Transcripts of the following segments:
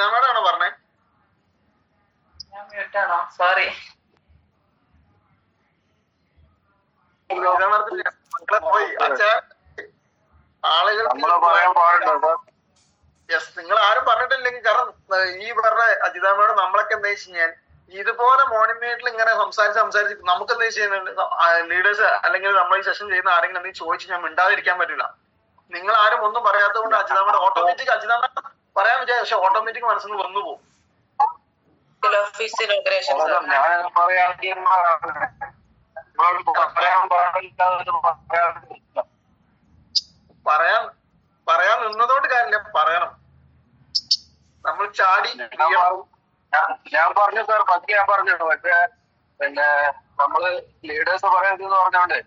അജിതാമേടാണോ പറഞ്ഞേ? സോറി. മക്കളെ പോയി ആളുകൾ യെസ്, നിങ്ങൾ ആരും പറഞ്ഞിട്ടില്ലെങ്കിൽ. കാരണം ഈ പറഞ്ഞ അജിതാമേട് നമ്മളൊക്കെ എന്താ വെച്ച് കഴിഞ്ഞാൽ ഇതുപോലെ മോർണിംഗ് മീറ്റിൽ ഇങ്ങനെ സംസാരിച്ച് നമുക്ക് എന്താ ചെയ്യുന്നുണ്ട്, ലീഡേഴ്സ് അല്ലെങ്കിൽ നമ്മൾ ഈ സെഷൻ ചെയ്യുന്ന ആരെങ്കിലും എന്തെങ്കിലും ചോദിച്ചു ഞാൻ മിണ്ടാതിരിക്കാൻ പറ്റില്ല. നിങ്ങൾ ആരും ഒന്നും പറയാത്തത് കൊണ്ട് അജിതാമേട് അജിതാമേട് പറയാൻ വിചാരിച്ചു, പക്ഷെ ഓട്ടോമാറ്റിക് മനസ്സിൽ നിന്ന് വന്നു പോകും. പറയാൻ നിന്നതോണ്ട് കാര്യമില്ല, പറയണം. നമ്മൾ ചാടി ഞാൻ പറഞ്ഞു സാർ, ബാക്കി ഞാൻ പറഞ്ഞു. പക്ഷെ പിന്നെ നമ്മള് ലീഡേഴ്സ് പറയരുതെന്ന് പറഞ്ഞോണ്ട്.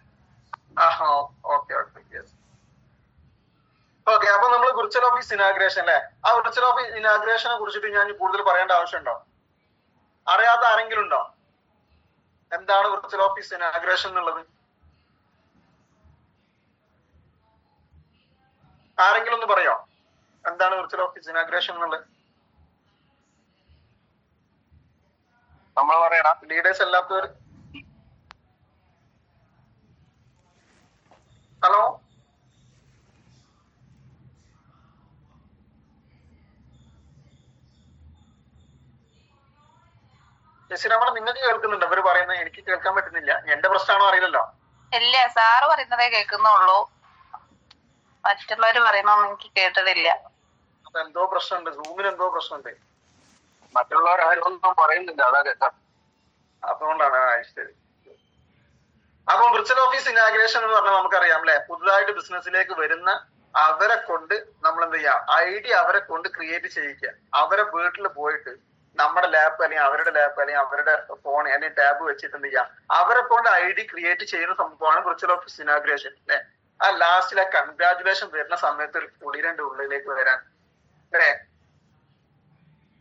ഓക്കെ. അപ്പൊ നമ്മൾ വിർച്വൽ ഓഫീസ് ഇനാഗ്രേഷൻ അല്ലെ, ആ വിർച്വൽ ഓഫീസ് ഇനാഗ്രേഷനെ കുറിച്ചിട്ട് ഞാൻ കൂടുതൽ പറയേണ്ട ആവശ്യമുണ്ടോ? അറിയാത്ത ആരെങ്കിലും ഉണ്ടോ എന്താണ് വിർച്വൽ ഓഫീസ് ഇനാഗ്രേഷൻ എന്നുള്ളത്? ആരെങ്കിലും ഒന്ന് പറയോ എന്താണ് വിർച്വൽ ഓഫീസ് ഇനാഗ്രേഷൻ എന്നുള്ളത്? നമ്മൾ പറയണം. ലീഡേഴ്സ് അല്ലാത്തവർ. ഹലോ, ശശിരാമ നിങ്ങൾക്ക് കേൾക്കുന്നുണ്ടോ ഇവര് പറയുന്നത്? എനിക്ക് കേൾക്കാൻ പറ്റുന്നില്ല. എന്റെ പ്രശ്നമാണോ അറിയില്ലല്ലോ. ഇല്ല, സാറ് പറയുന്നതേ കേൾക്കുന്നുള്ളൂ, മറ്റുള്ളവര് പറയുന്നൊന്നും എനിക്ക് കേട്ടതില്ല. അപ്പൊ എന്തോ പ്രശ്നമുണ്ട്, സൂമിന് എന്തോ പ്രശ്നമുണ്ട്. മറ്റുള്ളവർ ആരും ഒന്നും പറയുന്നില്ല, അതാ കേൾക്കാം. അതുകൊണ്ടാണ്. ശരി. അപ്പൊ വിർച്വൽ ഓഫീസ് ഇനാഗ്രേഷൻ എന്ന് പറഞ്ഞാൽ നമുക്കറിയാം അല്ലെ, പുതുതായിട്ട് ബിസിനസ്സിലേക്ക് വരുന്ന അവരെ കൊണ്ട് നമ്മൾ എന്ത് ചെയ്യാം, ഐഡിയ അവരെ കൊണ്ട് ക്രിയേറ്റ് ചെയ്യിക്കുക. അവരെ വീട്ടിൽ പോയിട്ട് നമ്മുടെ ലാപ്പ് അല്ലെങ്കിൽ അവരുടെ ലാപ്പ് അല്ലെങ്കിൽ അവരുടെ ഫോൺ അല്ലെങ്കിൽ ടാബ് വെച്ചിട്ട് എന്ത് ചെയ്യാം, അവരെ കൊണ്ട് ഐഡി ക്രിയേറ്റ് ചെയ്യുന്ന സംഭവമാണ് വിർച്വൽ ഓഫീസ് ഇനാഗ്രേഷൻ അല്ലെ. ആ ലാസ്റ്റിലെ കൺഗ്രാജുലേഷൻ വരുന്ന സമയത്ത് ഒരു കുളിരന്റെ ഉള്ളിലേക്ക് വരാൻ അല്ലെ,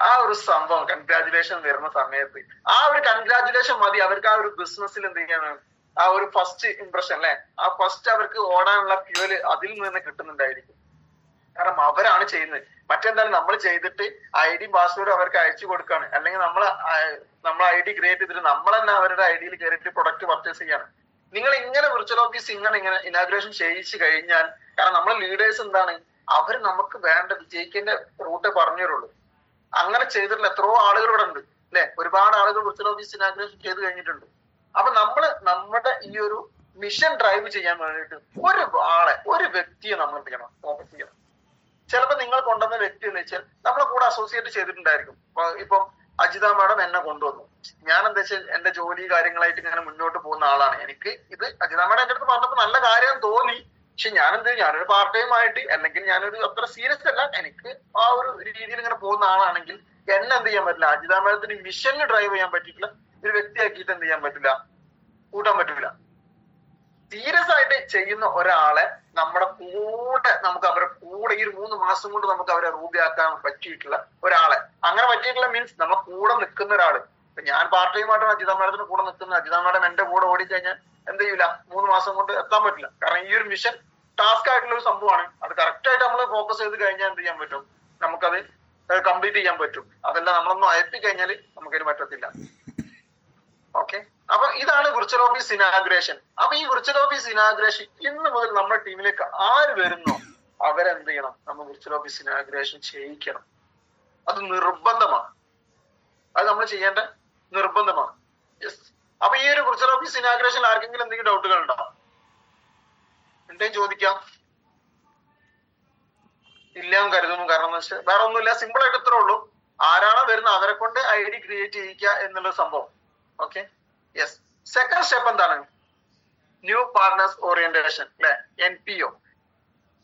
ആ ഒരു സംഭവം കൺഗ്രാജുലേഷൻ വരുന്ന സമയത്ത് ആ ഒരു കൺഗ്രാജുലേഷൻ മതി അവർക്ക് ആ ഒരു ബിസിനസ്സിൽ എന്ത് ചെയ്യാണ്, ആ ഒരു ഫസ്റ്റ് ഇംപ്രഷൻ അല്ലെ, ആ ഫസ്റ്റ് അവർക്ക് ഓടാനുള്ള ഫ്യൂല് അതിൽ നിന്ന് കിട്ടുന്നുണ്ടായിരിക്കും. കാരണം അവരാണ് ചെയ്യുന്നത്. മറ്റെന്താണ്, നമ്മൾ ചെയ്തിട്ട് ഐഡി പാസ്വേഡ് അവർക്ക് അയച്ചു കൊടുക്കാണ്, അല്ലെങ്കിൽ നമ്മൾ ഐഡി ക്രിയേറ്റ് ചെയ്തിട്ട് നമ്മൾ തന്നെ അവരുടെ ഐഡിയിൽ കയറിയിട്ട് പ്രൊഡക്റ്റ് പർച്ചേസ് ചെയ്യാണ്. നിങ്ങൾ ഇങ്ങനെ വിർച്വൽ ഓഫീസ് ഇങ്ങനെ ഇനാഗ്രേഷൻ ചെയ്യിച്ചു കഴിഞ്ഞാൽ, കാരണം നമ്മൾ ലീഡേഴ്സ് എന്താണ്, അവർ നമുക്ക് വേണ്ട വിജയിക്കേണ്ട റൂട്ട് പറഞ്ഞു തരുള്ളൂ. അങ്ങനെ ചെയ്തിട്ടുള്ള എത്രയോ ആളുകൾ ഇവിടെ ഉണ്ട് അല്ലെ, ഒരുപാട് ആളുകൾ വിർച്വൽ ഓഫീസ് ഇനാഗ്രേഷൻ ചെയ്ത് കഴിഞ്ഞിട്ടുണ്ട്. അപ്പൊ നമ്മള് നമ്മുടെ ഈ ഒരു മിഷൻ ഡ്രൈവ് ചെയ്യാൻ വേണ്ടിയിട്ട് ഒരു വ്യക്തിയെ നമ്മൾ എന്ത് ചെയ്യണം, ഫോക്കസ് ചെയ്യണം. ചിലപ്പോൾ നിങ്ങൾ കൊണ്ടുവന്ന വ്യക്തി എന്ന് വെച്ചാൽ നമ്മളെ കൂടെ അസോസിയേറ്റ് ചെയ്തിട്ടുണ്ടായിരിക്കും. ഇപ്പം അജിത മാഡം എന്നെ കൊണ്ടുവന്നു, ഞാൻ എന്താ വെച്ചാൽ എന്റെ ജോലി കാര്യങ്ങളായിട്ട് ഇങ്ങനെ മുന്നോട്ട് പോകുന്ന ആളാണ്. എനിക്ക് ഇത് അജിത മാഡം എന്റെ അടുത്ത് പറഞ്ഞപ്പോൾ നല്ല കാര്യം തോന്നി. പക്ഷെ ഞാനൊരു പാർട്ട് ടൈം ആയിട്ട് അല്ലെങ്കിൽ ഞാനൊരു അത്ര സീരിയസ് അല്ല, എനിക്ക് ആ ഒരു രീതിയിൽ ഇങ്ങനെ പോകുന്ന ആളാണെങ്കിൽ എന്നെ എന്ത് ചെയ്യാൻ പറ്റില്ല, അജിത മാഡത്തിന് മിഷനിൽ ഡ്രൈവ് ചെയ്യാൻ പറ്റിയിട്ടില്ല ഒരു വ്യക്തിയാക്കിയിട്ട് എന്ത് ചെയ്യാൻ പറ്റില്ല, കൂട്ടാൻ പറ്റില്ല. സീരിയസ് ആയിട്ട് ചെയ്യുന്ന ഒരാളെ നമ്മുടെ കൂടെ നമുക്ക് അവരെ കൂടെ ഈ 3 മാസം കൊണ്ട് നമുക്ക് അവരെ റൂബിയാക്കാൻ പറ്റിയിട്ടുള്ള ഒരാളെ, അങ്ങനെ പറ്റിയിട്ടുള്ള മീൻസ് നമ്മളെ കൂടെ നിൽക്കുന്ന ഒരാള്. ഇപ്പൊ ഞാൻ പാർട്ട് ടൈം ആയിട്ട് അജിത മാഡത്തിന് കൂടെ നിൽക്കുന്ന, അജിത മാഡം എന്റെ കൂടെ ഓടിക്കഴിഞ്ഞാൽ എന്ത് ചെയ്യില്ല, 3 മാസം കൊണ്ട് എത്താൻ പറ്റില്ല. കാരണം ഈ ഒരു മിഷൻ ടാസ്ക് ആയിട്ടുള്ള ഒരു സംഭവമാണ്. അത് കറക്റ്റ് ആയിട്ട് നമ്മൾ ഫോക്കസ് ചെയ്ത് കഴിഞ്ഞാൽ എന്ത് ചെയ്യാൻ പറ്റും, നമുക്കത് കംപ്ലീറ്റ് ചെയ്യാൻ പറ്റും. അതല്ല നമ്മളൊന്നും അയപ്പി കഴിഞ്ഞാൽ നമുക്കതിന് പറ്റത്തില്ല. ഓക്കെ, അപ്പൊ ഇതാണ് വിർച്വൽ ഓഫീസ് ഇനാഗ്രേഷൻ. അപ്പൊ ഈ വിർച്വൽ ഓഫീസ് ഇനാഗ്രേഷൻ ഇന്ന് മുതൽ നമ്മുടെ ടീമിലേക്ക് ആര് വരുന്നോ അവരെന്ത് ചെയ്യണം, നമ്മൾ വിർച്വൽ ഓഫീസ് ഇനാഗ്രേഷൻ ചെയ്യിക്കണം. അത് നിർബന്ധമാണ്, അത് നമ്മൾ ചെയ്യേണ്ട നിർബന്ധമാണ്. യെസ്. അപ്പൊ ഈ ഒരു വിർച്വൽ ഓഫീസ് ഇനാഗ്രേഷൻ ആർക്കെങ്കിലും എന്തെങ്കിലും ഡൗട്ടുകൾ ഉണ്ടോ? എന്തെങ്കിലും ചോദിക്കാം. ഇല്ലാന്ന് കരുതുന്നു. കാരണം എന്ന് വെച്ചാൽ വേറെ ഒന്നുമില്ല, സിമ്പിൾ ആയിട്ട് ഇത്രേ ഉള്ളൂ. ആരാണോ വരുന്നത് അവരെ കൊണ്ട് ഐഡി ക്രിയേറ്റ് ചെയ്യിക്കുക എന്നുള്ള സംഭവം. Okay, yes. സെക്കൻഡ് സ്റ്റെപ്പ് എന്താണ്? ന്യൂ പാർട്ട്നേഴ്സ് ഓറിയന്റേഷൻ അല്ലെ, NPO.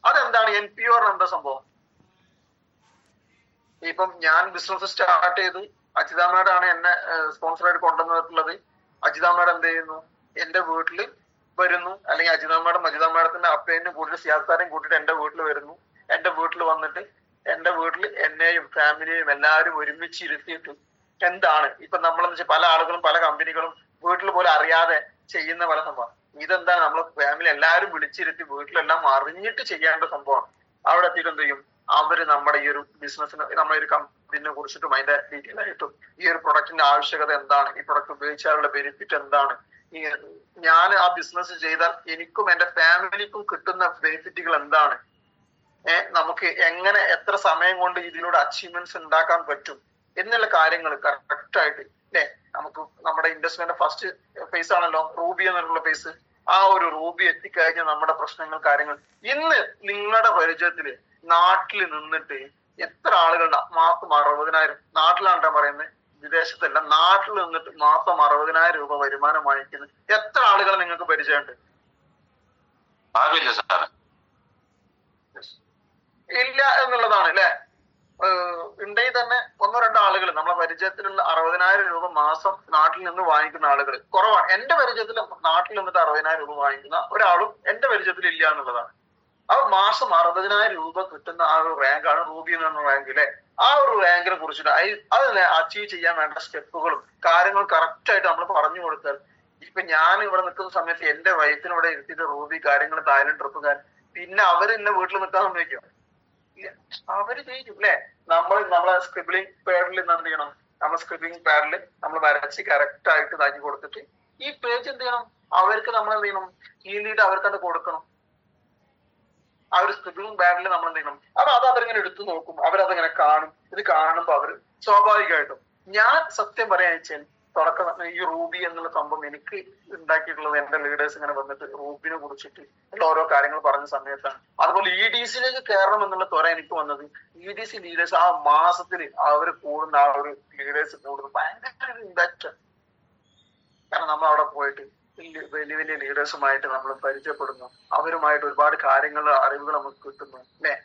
അതെന്താണ് NPO എന്താ സംഭവം? ഇപ്പം ഞാൻ ബിസിനസ് സ്റ്റാർട്ട് ചെയ്തു, അജിത മാഡം ആണ് എന്നെ സ്പോൺസറായിട്ട് കൊണ്ടുവന്നിട്ടുള്ളത്. അജിത മാഡം എന്ത് ചെയ്യുന്നു, എന്റെ വീട്ടിൽ വരുന്നു, അല്ലെങ്കിൽ അജിത മാഡത്തിന്റെ അപ്പേനും കൂട്ടിട്ട് സിയാസാരെയും കൂട്ടിട്ട് എന്റെ വീട്ടിൽ വരുന്നു. എന്റെ വീട്ടിൽ വന്നിട്ട് എന്റെ വീട്ടിൽ എന്നെയും ഫാമിലിയെയും എല്ലാവരും ഒരുമിച്ച് ഇരുത്തിയിട്ട് എന്താണ് ഇപ്പൊ നമ്മളെന്ന് വെച്ചാൽ പല ആളുകളും പല കമ്പനികളും വീട്ടിൽ പോലും അറിയാതെ ചെയ്യുന്ന പല സംഭവം. ഇതെന്താണ്, നമ്മളെ ഫാമിലി എല്ലാവരും വിളിച്ചിരുത്തി വീട്ടിലെല്ലാം അറിഞ്ഞിട്ട് ചെയ്യേണ്ട സംഭവമാണ്. അവിടെ എത്തിയിട്ട് എന്ത് ചെയ്യും, അവര് നമ്മുടെ ഈ ഒരു ബിസിനസിന്, നമ്മുടെ ഒരു കമ്പനിനെ കുറിച്ചിട്ടും അതിന്റെ ഡീറ്റെയിൽ ആയിട്ടും ഈ ഒരു പ്രൊഡക്റ്റിന്റെ ആവശ്യകത എന്താണ്, ഈ പ്രൊഡക്റ്റ് ഉപയോഗിച്ചാലുള്ള ബെനിഫിറ്റ് എന്താണ്, ഈ ഞാൻ ആ ബിസിനസ് ചെയ്താൽ എനിക്കും എന്റെ ഫാമിലിക്കും കിട്ടുന്ന ബെനിഫിറ്റുകൾ എന്താണ്, നമുക്ക് എങ്ങനെ എത്ര സമയം കൊണ്ട് ഇതിലൂടെ അച്ചീവ്മെന്റ്സ് ഉണ്ടാക്കാൻ പറ്റും എന്നുള്ള കാര്യങ്ങൾ കറക്റ്റ് ആയിട്ട് അല്ലെ. നമുക്ക് നമ്മുടെ ഇൻവെസ്റ്റ്മെന്റ് ഫസ്റ്റ് ഫേസ് ആണല്ലോ റൂബി എന്നുള്ള ഫേസ്. ആ ഒരു റൂബി എത്തിക്കഴിഞ്ഞ നമ്മുടെ പ്രശ്നങ്ങൾ കാര്യങ്ങൾ. ഇന്ന് നിങ്ങളുടെ പരിചയത്തില് നാട്ടിൽ നിന്നിട്ട് എത്ര ആളുകളുടെ മാസം 60,000, നാട്ടിലാണ്ടാ പറയുന്നത്, വിദേശത്തല്ല, നാട്ടിൽ നിന്നിട്ട് മാസം 60,000 രൂപ വരുമാനം വാങ്ങിക്കുന്ന എത്ര ആളുകൾ നിങ്ങൾക്ക് പരിചയമുണ്ട്? ഇല്ല എന്നുള്ളതാണ് അല്ലെ. ഉണ്ടെങ്കിൽ തന്നെ 1-2 ആളുകൾ നമ്മളെ പരിചയത്തിലുള്ള 60,000 രൂപ മാസം നാട്ടിൽ നിന്ന് വാങ്ങിക്കുന്ന ആളുകൾ കുറവാണ്. എന്റെ പരിചയത്തിൽ നാട്ടിൽ നിന്നിട്ട് 60,000 രൂപ വാങ്ങിക്കുന്ന ഒരാളും എന്റെ പരിചയത്തിൽ ഇല്ല എന്നുള്ളതാണ്. അപ്പൊ മാസം 60,000 രൂപ കിട്ടുന്ന ആ ഒരു റാങ്കാണ് റൂബി എന്ന റാങ്ക് അല്ലെ. ആ ഒരു റാങ്കിനെ കുറിച്ചിട്ട് അതിനെ അച്ചീവ് ചെയ്യാൻ വേണ്ട സ്റ്റെപ്പുകളും കാര്യങ്ങളും കറക്റ്റ് ആയിട്ട് നമ്മൾ പറഞ്ഞു കൊടുത്താൽ, ഇപ്പൊ ഞാൻ ഇവിടെ നിൽക്കുന്ന സമയത്ത് എന്റെ വൈഫിന് ഇവിടെ ഇരുത്തിയിട്ട് റൂബി കാര്യങ്ങൾ തായ്ലൻഡ് ട്രിപ്പുകാർ, പിന്നെ അവര് എന്നെ വീട്ടിൽ നിൽക്കാൻ സമ്മതിക്കും? അവര് ചെയ്യും അല്ലെ. നമ്മളെ സ്ക്രിബിളിംഗ് പാഡിൽ എന്ത് ചെയ്യണം, നമ്മൾ സ്ക്രിബിളിംഗ് പാഡിൽ നമ്മൾ വരച്ച് കറക്റ്റ് ആയിട്ട് ഇതാക്കി കൊടുത്തിട്ട് ഈ പേജ് എന്ത് ചെയ്യണം, അവർക്ക് നമ്മൾ എന്ത് ചെയ്യണം, ഹീലിയിട്ട് അവർക്ക് അത് കൊടുക്കണം. ആ ഒരു സ്ക്രിബിളിംഗ് പാഡിൽ നമ്മൾ എന്ത് ചെയ്യണം, അത് അവരിങ്ങനെ എടുത്തു നോക്കും, അവരതിങ്ങനെ കാണും. ഇത് കാണുമ്പോ അവര് സ്വാഭാവികമായിട്ടും, ഞാൻ സത്യം പറയാൻ വെച്ചാൽ തുടക്കം ഈ റൂബി എന്നുള്ള സംഭവം എനിക്ക് ഉണ്ടാക്കിയിട്ടുള്ളത് എന്റെ ലീഡേഴ്സ് ഇങ്ങനെ വന്നിട്ട് റൂബിനെ കുറിച്ചിട്ട് ഓരോ കാര്യങ്ങൾ പറഞ്ഞ സമയത്താണ്. അതുപോലെ EDCയിലേക്ക് കയറണം എന്നുള്ള ത്വര എനിക്ക് വന്നത്. EDC ലീഡേഴ്സ് ആ മാസത്തിൽ അവർ കൂടുന്ന ആ ഒരു ലീഡേഴ്സ് കൂടുന്നത് ഭയങ്കര ഇമ്പാക്റ്റ്. കാരണം നമ്മൾ അവിടെ പോയിട്ട് വലിയ വലിയ ലീഡേഴ്സുമായിട്ട് നമ്മൾ പരിചയപ്പെടുന്നു, അവരുമായിട്ട് ഒരുപാട് കാര്യങ്ങൾ അറിവുകൾ നമുക്ക് കിട്ടുന്നു അല്ലെ.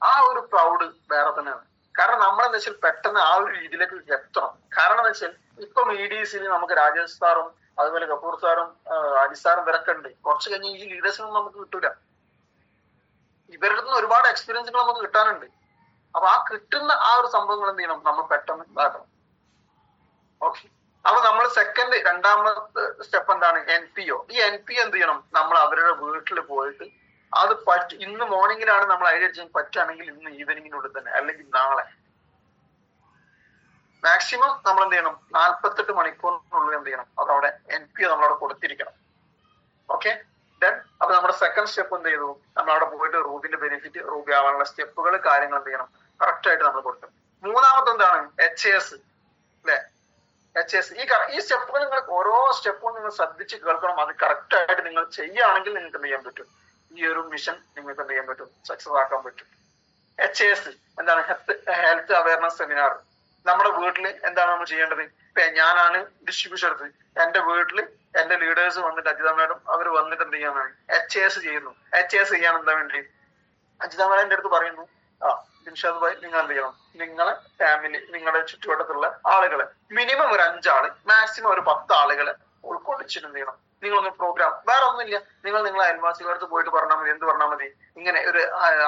ആ ഒരു പ്രൗഡ് വേറെ തന്നെയാണ്. കാരണം നമ്മളെന്ന് വെച്ചാൽ പെട്ടെന്ന് ആ ഒരു രീതിയിലേക്ക് എത്തണം. കാരണം എന്ന് വെച്ചാൽ ഇപ്പം EDCയിൽ നമുക്ക് രാജേഷ് സാറും അതുപോലെ കപൂർ സാറും അലി സാറും ഇവരൊക്കെ ഉണ്ട്. കുറച്ച് കഴിഞ്ഞ് ഈ ലീഡേഴ്സിനൊന്നും നമുക്ക് കിട്ടൂല. ഇവരുടെ നിന്ന് ഒരുപാട് എക്സ്പീരിയൻസുകൾ നമുക്ക് കിട്ടാനുണ്ട്. അപ്പൊ ആ കിട്ടുന്ന ആ ഒരു സംഭവങ്ങൾ എന്ത് ചെയ്യണം, നമ്മൾ പെട്ടെന്ന് ഇതാക്കണം. ഓക്കെ. അപ്പൊ നമ്മൾ രണ്ടാമത്തെ സ്റ്റെപ്പ് എന്താണ്, NPO. ഈ NPO എന്ത് ചെയ്യണം, നമ്മൾ അവരുടെ വീട്ടിൽ പോയിട്ട് അത് ഇന്ന് മോർണിംഗിലാണ് നമ്മൾ ഐഡിയ ചെയ്യാൻ പറ്റുകയാണെങ്കിൽ ഇന്ന് ഈവനിങ്ങിനുള്ളിൽ തന്നെ, അല്ലെങ്കിൽ നാളെ മാക്സിമം നമ്മൾ എന്ത് ചെയ്യണം, 48 മണിക്കൂറിനുള്ളിൽ എന്ത് ചെയ്യണം, അതവിടെ NPO നമ്മളവിടെ കൊടുത്തിരിക്കണം. Okay done. അപ്പൊ നമ്മുടെ സെക്കൻഡ് സ്റ്റെപ്പ് എന്ത് ചെയ്തു, നമ്മളവിടെ പോയിട്ട് റൂബിന്റെ ബെനിഫിറ്റ്, റൂബി ആവാനുള്ള സ്റ്റെപ്പുകൾ കാര്യങ്ങൾ എന്ത് ചെയ്യണം, കറക്റ്റ് ആയിട്ട് നമ്മൾ കൊടുക്കണം. മൂന്നാമത്തെ എന്താണ്, HAS അല്ലെ. HAS ഈ സ്റ്റെപ്പുകൾ നിങ്ങൾ ഓരോ സ്റ്റെപ്പും നിങ്ങൾ ശ്രദ്ധിച്ച് കേൾക്കണം. അത് കറക്റ്റ് ആയിട്ട് നിങ്ങൾ ചെയ്യുകയാണെങ്കിൽ നിങ്ങൾക്ക് എന്ത് ചെയ്യാൻ പറ്റും, ഈ ഒരു മിഷൻ നിങ്ങൾക്ക് എന്ത് ചെയ്യാൻ പറ്റും, സക്സസ് ആക്കാൻ പറ്റും. HAS എന്താണ്, ഹെൽത്ത് അവയർനെസ് സെമിനാർ. നമ്മുടെ വീട്ടിൽ എന്താണ് നമ്മൾ ചെയ്യേണ്ടത്, ഇപ്പൊ ഞാനാണ് ഡിസ്ട്രിബ്യൂഷൻ എടുത്ത് എന്റെ വീട്ടില് എന്റെ ലീഡേഴ്സ് വന്നിട്ട് അജിത മാഡം അവർ വന്നിട്ട് എന്ത് ചെയ്യാനാണ് HAS ചെയ്യുന്നു. HAS ചെയ്യാൻ എന്താ വേണ്ടി, അജിത മാഡം എന്റെ അടുത്ത് പറയുന്നു, ദിൻഷാദ് ഭായ് നിങ്ങൾ എന്ത് ചെയ്യണം, നിങ്ങളെ ഫാമിലി, നിങ്ങളുടെ ചുറ്റുവട്ടത്തുള്ള ആളുകളെ മിനിമം ഒരു 5 ആള്, മാക്സിമം ഒരു 10 ആളുകളെ ഉൾക്കൊള്ളിച്ചിട്ട് എന്ത് ചെയ്യണം, നിങ്ങളൊന്ന് പ്രോഗ്രാം, വേറെ ഒന്നുമില്ല, നിങ്ങളെ അയൽവാസികളടുത്ത് പോയിട്ട് പറഞ്ഞാൽ മതി. എന്ത് പറഞ്ഞാൽ മതി, ഇങ്ങനെ ഒരു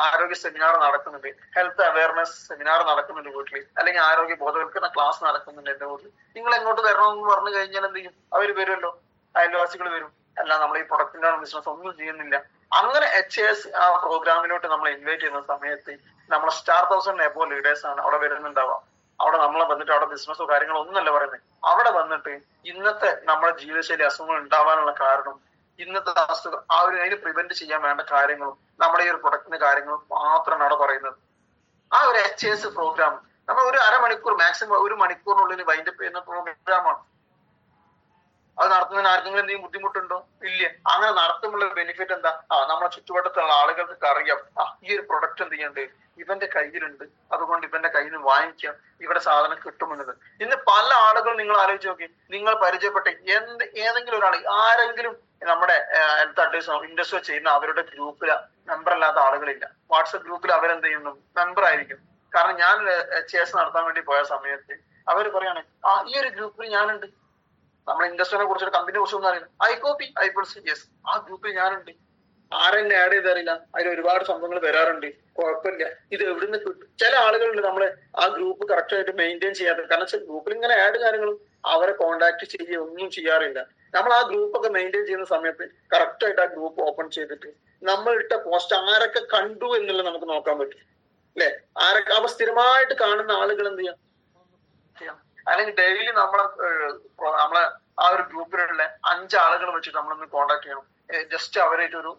ആരോഗ്യ സെമിനാർ നടക്കുന്നുണ്ട്, ഹെൽത്ത് അവയർനെസ് സെമിനാർ നടക്കുന്നുണ്ട് വീട്ടിൽ, അല്ലെങ്കിൽ ആരോഗ്യ ബോധവൽക്കരണ ക്ലാസ് നടക്കുന്നുണ്ട് എന്റെ വീട്ടിൽ, നിങ്ങൾ എങ്ങോട്ട് വരണമെന്ന് പറഞ്ഞു കഴിഞ്ഞാൽ എന്ത് ചെയ്യും, അവർ വരുമല്ലോ, അയൽവാസികൾ വരും. അല്ല നമ്മൾ ഈ പ്രൊഡക്റ്റിന്റെ ബിസിനസ് ഒന്നും ചെയ്യുന്നില്ല. അങ്ങനെ HAS ആ പ്രോഗ്രാമിലോട്ട് നമ്മൾ ഇൻവൈറ്റ് ചെയ്യുന്ന സമയത്ത് നമ്മളെ സ്റ്റാർ 1000 എബോ ലീഡേഴ്സ് ആണ് അവിടെ വരുന്നുണ്ടാവാം. അവിടെ നമ്മളെ വന്നിട്ട് അവിടെ ബിസിനസ്സോ കാര്യങ്ങളോ ഒന്നല്ല പറയുന്നത്. അവിടെ വന്നിട്ട് ഇന്നത്തെ നമ്മുടെ ജീവിതശൈലി അസുഖങ്ങൾ ഉണ്ടാവാനുള്ള കാരണം, ഇന്നത്തെ അസുഖം അതിന് പ്രിവെന്റ് ചെയ്യാൻ വേണ്ട കാര്യങ്ങളും നമ്മുടെ ഈ ഒരു പ്രൊഡക്റ്റിന്റെ കാര്യങ്ങളും മാത്രമാണ് അവിടെ പറയുന്നത്. ആ ഒരു HAS പ്രോഗ്രാം നമ്മൾ ഒരു അരമണിക്കൂർ, മാക്സിമം 1 മണിക്കൂറിനുള്ളിൽ വൈൻഡപ്പ് ചെയ്യുന്ന പ്രോഗ്രാമാണ്. അത് നടത്തുന്നതിന് ആർക്കെങ്കിലും എന്തെങ്കിലും ബുദ്ധിമുട്ടുണ്ടോ, ഇല്ല. അങ്ങനെ നടത്തുമ്പോൾ ബെനിഫിറ്റ് എന്താ, നമ്മളെ ചുറ്റുവട്ടത്തുള്ള ആളുകൾക്ക് അറിയാം, ഈ ഒരു പ്രൊഡക്റ്റ് എന്ത് ചെയ്യണ്ട്, ഇവന്റെ കയ്യിലുണ്ട്, അതുകൊണ്ട് ഇവന്റെ കയ്യിൽ നിന്ന് വാങ്ങിക്കാം, ഇവിടെ സാധനം കിട്ടുമെന്നത്. ഇന്ന് പല ആളുകളും നിങ്ങൾ ആലോചിച്ച് നോക്കി, നിങ്ങൾ പരിചയപ്പെട്ട ഏതെങ്കിലും ഒരാൾ, ആരെങ്കിലും നമ്മുടെ ഹെൽത്ത് അഡ്വൈസോ ഇൻഡസ്ട്രിയോ ചെയ്യുന്ന അവരുടെ ഗ്രൂപ്പിൽ മെമ്പർ അല്ലാത്ത ആളുകളില്ല. വാട്സപ്പ് ഗ്രൂപ്പിൽ അവരെന്ത് ചെയ്യുന്നു, മെമ്പർ ആയിരിക്കും. കാരണം ഞാൻ HAS നടത്താൻ വേണ്ടി പോയ സമയത്ത് അവർ പറയാണ്, ഈ ഒരു ഗ്രൂപ്പിൽ ഞാനുണ്ട്, നമ്മുടെ ഇൻഡസ്ട്രിനെ കുറിച്ച്, കമ്പനിയെ കുറിച്ച് ഒന്നും അറിയില്ല, യെസ് ആ ഗ്രൂപ്പിൽ ഞാനുണ്ട്, ആരെന്നെ ആഡ് ചെയ്തറിയില്ല, അതിൽ ഒരുപാട് സംഭവങ്ങൾ വരാറുണ്ട്, കുഴപ്പമില്ല, ഇത് എവിടുന്ന് കിട്ടും. ചില ആളുകളുണ്ട് നമ്മള് ആ ഗ്രൂപ്പ് കറക്റ്റ് ആയിട്ട് മെയിൻറ്റെയിൻ ചെയ്യാതെ, കാരണം ഗ്രൂപ്പിൽ ഇങ്ങനെ ആഡ് കാര്യങ്ങളും അവരെ കോണ്ടാക്ട് ചെയ്യുക ഒന്നും ചെയ്യാറില്ല. നമ്മൾ ആ ഗ്രൂപ്പ് ഒക്കെ മെയിൻറ്റെയിൻ ചെയ്യുന്ന സമയത്ത് കറക്റ്റ് ആയിട്ട് ആ ഗ്രൂപ്പ് ഓപ്പൺ ചെയ്തിട്ട് നമ്മൾ ഇട്ട പോസ്റ്റ് ആരൊക്കെ കണ്ടു എന്നുള്ളത് നമുക്ക് നോക്കാൻ പറ്റും. അല്ലെ? ആരൊക്കെ അപ്പൊ സ്ഥിരമായിട്ട് കാണുന്ന ആളുകൾ എന്ത് ചെയ്യാം? അല്ലെങ്കിൽ ഡെയിലി നമ്മളെ ആ ഒരു ഗ്രൂപ്പിലുള്ള 5 ആളുകൾ വെച്ചിട്ട് നമ്മളൊന്ന് കോണ്ടാക്ട് ചെയ്യണം. ജസ്റ്റ് അവരായിട്ട് ഒരു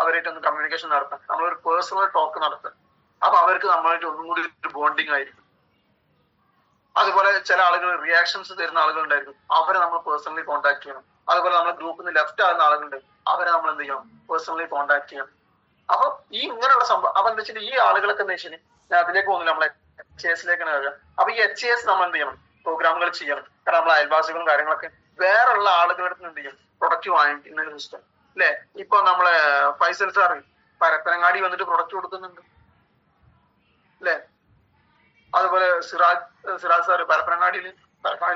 അവരായിട്ട് ഒന്ന് കമ്മ്യൂണിക്കേഷൻ നടത്താം, നമ്മളൊരു പേഴ്സണൽ ടോക്ക് നടത്താം. അപ്പൊ അവർക്ക് നമ്മളായിട്ട് ഒന്നും കൂടി ഒരു ബോണ്ടിങ് ആയിരിക്കും. അതുപോലെ ചില ആളുകൾ റിയാക്ഷൻസ് തരുന്ന ആളുകൾ ഉണ്ടായിരിക്കും, അവരെ നമ്മൾ പേഴ്സണലി കോണ്ടാക്ട് ചെയ്യണം. അതുപോലെ നമ്മുടെ ഗ്രൂപ്പിൽ നിന്ന് ലെഫ്റ്റ് ആകുന്ന ആളുകളുണ്ട്, അവരെ നമ്മൾ എന്ത് ചെയ്യണം? പേഴ്സണലി കോണ്ടാക്ട് ചെയ്യണം. അപ്പൊ ഈ ഇങ്ങനെയുള്ള സംഭവം അപ്പൊ എന്താ വെച്ചാൽ ഈ ആളുകളൊക്കെ എന്താ വെച്ചാൽ ഞാൻ അതിലേക്ക് പോകുന്നില്ല, നമ്മളെ HASലേക്കാണ് വരിക. അപ്പൊ ഈ HAS നമ്മൾ എന്ത് ചെയ്യണം? പ്രോഗ്രാമുകൾ ചെയ്യണം. കാരണം നമ്മളെ അയൽവാസികളും കാര്യങ്ങളൊക്കെ വേറെയുള്ള ആളുകളുടെ അടുത്ത് എന്ത് ചെയ്യും? പ്രൊഡക്റ്റ് വാങ്ങിക്കുന്ന സിസ്റ്റം അല്ലെ? ഇപ്പൊ നമ്മളെ ഫൈസൽ സാർ പരപ്പനങ്ങാടി വന്നിട്ട് പ്രൊഡക്റ്റ് കൊടുക്കുന്നുണ്ട് അല്ലെ? അതുപോലെ സിറാജ് സാറ് പരപ്പനങ്ങാടിയിൽ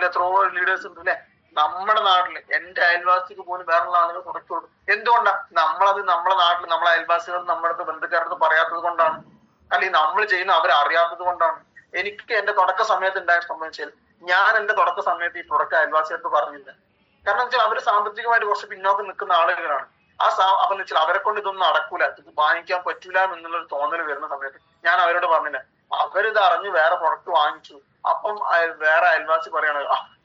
എത്രയോ ലീഡേഴ്സ് ഉണ്ട് അല്ലെ? നമ്മുടെ നാട്ടില് എന്റെ അയൽവാസിക്ക് പോലും വേറെയുള്ള ആളുകൾ പ്രൊഡക്റ്റ് കൊടുക്കും. എന്തുകൊണ്ടാണ്? നമ്മളത് നമ്മുടെ നാട്ടിൽ നമ്മളെ അയൽവാസികൾ നമ്മുടെ അടുത്ത് ബന്ധുക്കാരുടെ പറയാത്തത് കൊണ്ടാണ്, അല്ലെങ്കിൽ നമ്മൾ ചെയ്യുന്ന അവരറിയാത്തത് കൊണ്ടാണ്. എനിക്ക് എന്റെ തുടക്ക സമയത്ത് ഉണ്ടായ സംബന്ധിച്ചാൽ ഞാൻ എന്റെ തുടക്ക സമയത്ത് ഈ പ്രൊഡക്റ്റ് അയൽവാസികൾക്ക് പറഞ്ഞില്ല. കാരണം വെച്ചാൽ അവര് സാമ്പത്തികമായിട്ട് കുറച്ച് പിന്നോക്കം നിൽക്കുന്ന ആളുകളാണ്. അപ്പൊ വെച്ചാൽ അവരെ കൊണ്ട് ഇതൊന്നും നടക്കൂല, ഇത് വാങ്ങിക്കാൻ പറ്റൂല എന്നുള്ളൊരു തോന്നൽ വരുന്ന സമയത്ത് ഞാൻ അവരോട് പറഞ്ഞില്ല. അവരിത് അറിഞ്ഞ് വേറെ പ്രൊഡക്റ്റ് വാങ്ങിച്ചു. അപ്പം വേറെ അയൽവാസി പറയണ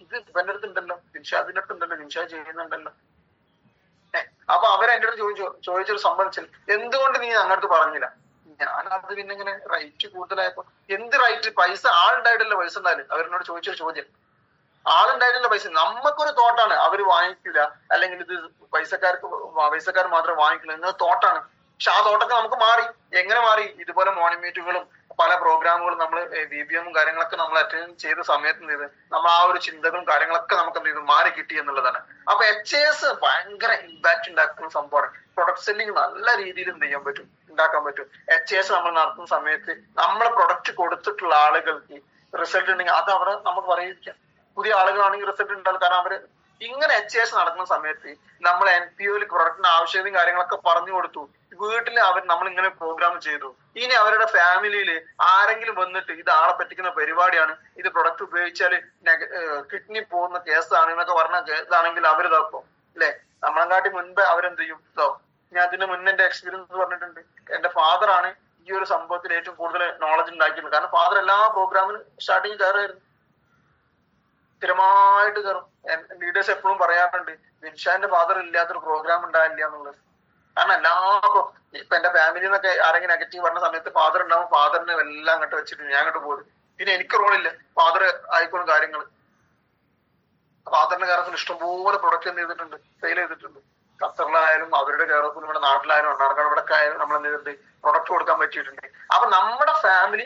ഇത് ഇവന്റെ അടുത്ത് ഉണ്ടല്ലോ, നിൻഷാദിന്റെ അടുത്ത് ഉണ്ടല്ലോ, നിൻഷാദ് ചെയ്യുന്നുണ്ടല്ലോ. അപ്പൊ അവരെന്റെ അടുത്ത് ചോദിച്ചൊരു സംബന്ധിച്ചാൽ എന്തുകൊണ്ട് നീ അങ്ങോട്ട് പറഞ്ഞില്ല? ഞാനത് പിന്നെ ഇങ്ങനെ റേറ്റ് കൂടുതലായപ്പോ എന്ത് റേറ്റ്? പൈസ ആളുണ്ടായിട്ടല്ലോ പൈസ ഉണ്ടായാലും. അവരെന്നോട് ചോദിച്ചൊരു ചോദ്യം, ആളുണ്ടായിട്ടല്ലോ പൈസ. നമുക്കൊരു തോട്ടാണ് അവര് വാങ്ങിക്കില്ല, അല്ലെങ്കിൽ ഇത് പൈസക്കാർ മാത്രമേ വാങ്ങിക്കില്ല എന്നത് തോട്ടാണ്. പക്ഷെ ആ തോട്ടൊക്കെ നമുക്ക് മാറി. എങ്ങനെ മാറി? ഇതുപോലെ മോർണിംഗ് മീറ്റുകളും പല പ്രോഗ്രാമുകളും നമ്മൾ BBM കാര്യങ്ങളൊക്കെ നമ്മൾ അറ്റൻഡ് ചെയ്ത സമയത്ത് എന്ത് ചെയ്ത് നമ്മൾ ആ ഒരു ചിന്തകളും കാര്യങ്ങളൊക്കെ നമുക്ക് എന്ത് ചെയ്ത് മാറി കിട്ടി എന്നുള്ളതാണ്. അപ്പൊ HAS ഭയങ്കര ഇമ്പാക്ട് ഉണ്ടാക്കുന്ന സംഭവമാണ്. പ്രൊഡക്റ്റ് സെല്ലിങ് നല്ല രീതിയിൽ എന്ത് ചെയ്യാൻ പറ്റും? ഉണ്ടാക്കാൻ പറ്റും. HAS നമ്മൾ നടത്തുന്ന സമയത്ത് നമ്മളെ പ്രൊഡക്റ്റ് കൊടുത്തിട്ടുള്ള ആളുകൾക്ക് റിസൾട്ട് ഉണ്ടെങ്കിൽ അത് അവിടെ നമുക്ക് പറയിക്കാം. പുതിയ ആളുകളാണെങ്കിൽ റിസൾട്ട് ഉണ്ടാകും. കാരണം അവര് ഇങ്ങനെ HAS നടക്കുന്ന സമയത്ത് നമ്മൾ NPOയിൽ പ്രൊഡക്റ്റിന് ആവശ്യതയും കാര്യങ്ങളൊക്കെ പറഞ്ഞു കൊടുത്തു. വീട്ടിൽ നമ്മൾ ഇങ്ങനെ പ്രോഗ്രാം ചെയ്തു. ഇനി അവരുടെ ഫാമിലിയിൽ ആരെങ്കിലും വന്നിട്ട് ഇത് ആളെ പറ്റിക്കുന്ന പരിപാടിയാണ്, ഇത് പ്രൊഡക്റ്റ് ഉപയോഗിച്ചാൽ കിഡ്നി പോകുന്ന കേസാണ് എന്നൊക്കെ പറഞ്ഞ കേസാണെങ്കിൽ അവരിതാക്കും അല്ലെ? നമ്മളെക്കാട്ടി മുൻപ് അവരെന്ത് ചെയ്യും? ഞാൻ അതിന് മുന്നേ എന്റെ എക്സ്പീരിയൻസ് പറഞ്ഞിട്ടുണ്ട്. എന്റെ ഫാദറാണ് ഈ ഒരു സംഭവത്തിൽ ഏറ്റവും കൂടുതൽ നോളജ് ഉണ്ടാക്കിയത്. കാരണം ഫാദർ എല്ലാ പ്രോഗ്രാമിനും സ്റ്റാർട്ടിങ് കയറുമായിരുന്നു, സ്ഥിരമായിട്ട് കയറും. ലീഡേഴ്സ് എപ്പോഴും പറയാറുണ്ട് നിൻഷാന്റെ ഫാദർ ഇല്ലാത്തൊരു പ്രോഗ്രാം ഉണ്ടാവില്ല എന്നുള്ളത്. കാരണം ഇപ്പൊ എന്റെ ഫാമിലി എന്നൊക്കെ ആരെങ്കിലും നെഗറ്റീവ് പറഞ്ഞ സമയത്ത് ഫാദർ ഉണ്ടാവും, ഫാദറിനെ എല്ലാം അങ്ങോട്ട് വെച്ചിട്ട് ഞാൻ അങ്ങോട്ട് പോകും. പിന്നെ എനിക്ക് റോളില്ല, ഫാദർ ആയിക്കോളും കാര്യങ്ങൾ. ഫാദറിന്റെ കേരളത്തിൽ ഇഷ്ടംപോലെ പ്രൊഡക്റ്റ് എന്ത് ചെയ്തിട്ടുണ്ട്? സെയിൽ ചെയ്തിട്ടുണ്ട്. ഖത്തറിലായാലും അവരുടെ കേരളത്തിൽ നമ്മുടെ നാട്ടിലായാലും മണ്ണാർക്കാട് ഇവിടെ ആയാലും നമ്മൾ എന്ത് ചെയ്തിട്ടുണ്ട്? പ്രൊഡക്റ്റ് കൊടുക്കാൻ പറ്റിയിട്ടുണ്ട്. അപ്പൊ നമ്മുടെ ഫാമിലി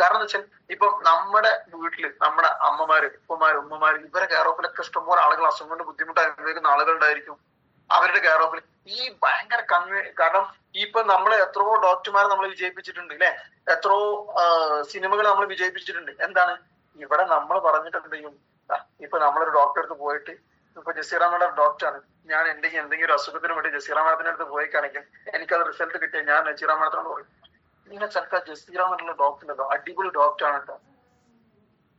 കാരണം എന്ന് വെച്ചാൽ ഇപ്പൊ നമ്മുടെ വീട്ടില് നമ്മുടെ അമ്മമാര്, ഉമ്മമാര് ഇവരെ കെയറോഫിലൊക്കെ ഇഷ്ടംപോലെ ആളുകൾ അസുഖം കൊണ്ട് ബുദ്ധിമുട്ട് അനുഭവിക്കുന്ന ആളുകളുണ്ടായിരിക്കും. അവരുടെ കെയറോഫിൽ ഈ ഭയങ്കര കാരണം ഇപ്പൊ നമ്മള് എത്രയോ ഡോക്ടർമാരെ നമ്മൾ വിജയിപ്പിച്ചിട്ടുണ്ട് അല്ലെ? എത്രയോ സിനിമകൾ നമ്മൾ വിജയിപ്പിച്ചിട്ടുണ്ട്. എന്താണ്? ഇവിടെ നമ്മൾ പറഞ്ഞിട്ടുണ്ടെങ്കിലും ഇപ്പൊ നമ്മളൊരു ഡോക്ടറെ അടുത്ത് പോയിട്ട്, ഇപ്പൊ ജസീറ മാഡം ഡോക്ടറാണ്, ഞാൻ എന്തെങ്കിലും ഒരു അസുഖത്തിന് വേണ്ടി ജസീറ മാഡത്തിന്റെ അടുത്ത് പോയിക്കാണെങ്കിൽ എനിക്കത് റിസൾട്ട് കിട്ടിയാൽ ഞാൻ ജസീറ മാഡത്തിനോട് പറയും, നിങ്ങൾ ചിലപ്പോൾ ജസീറ മാഡത്തിലുള്ള ഡോക്ടറുണ്ടോ, അടിപൊളി ഡോക്ടറാണ് കേട്ടോ.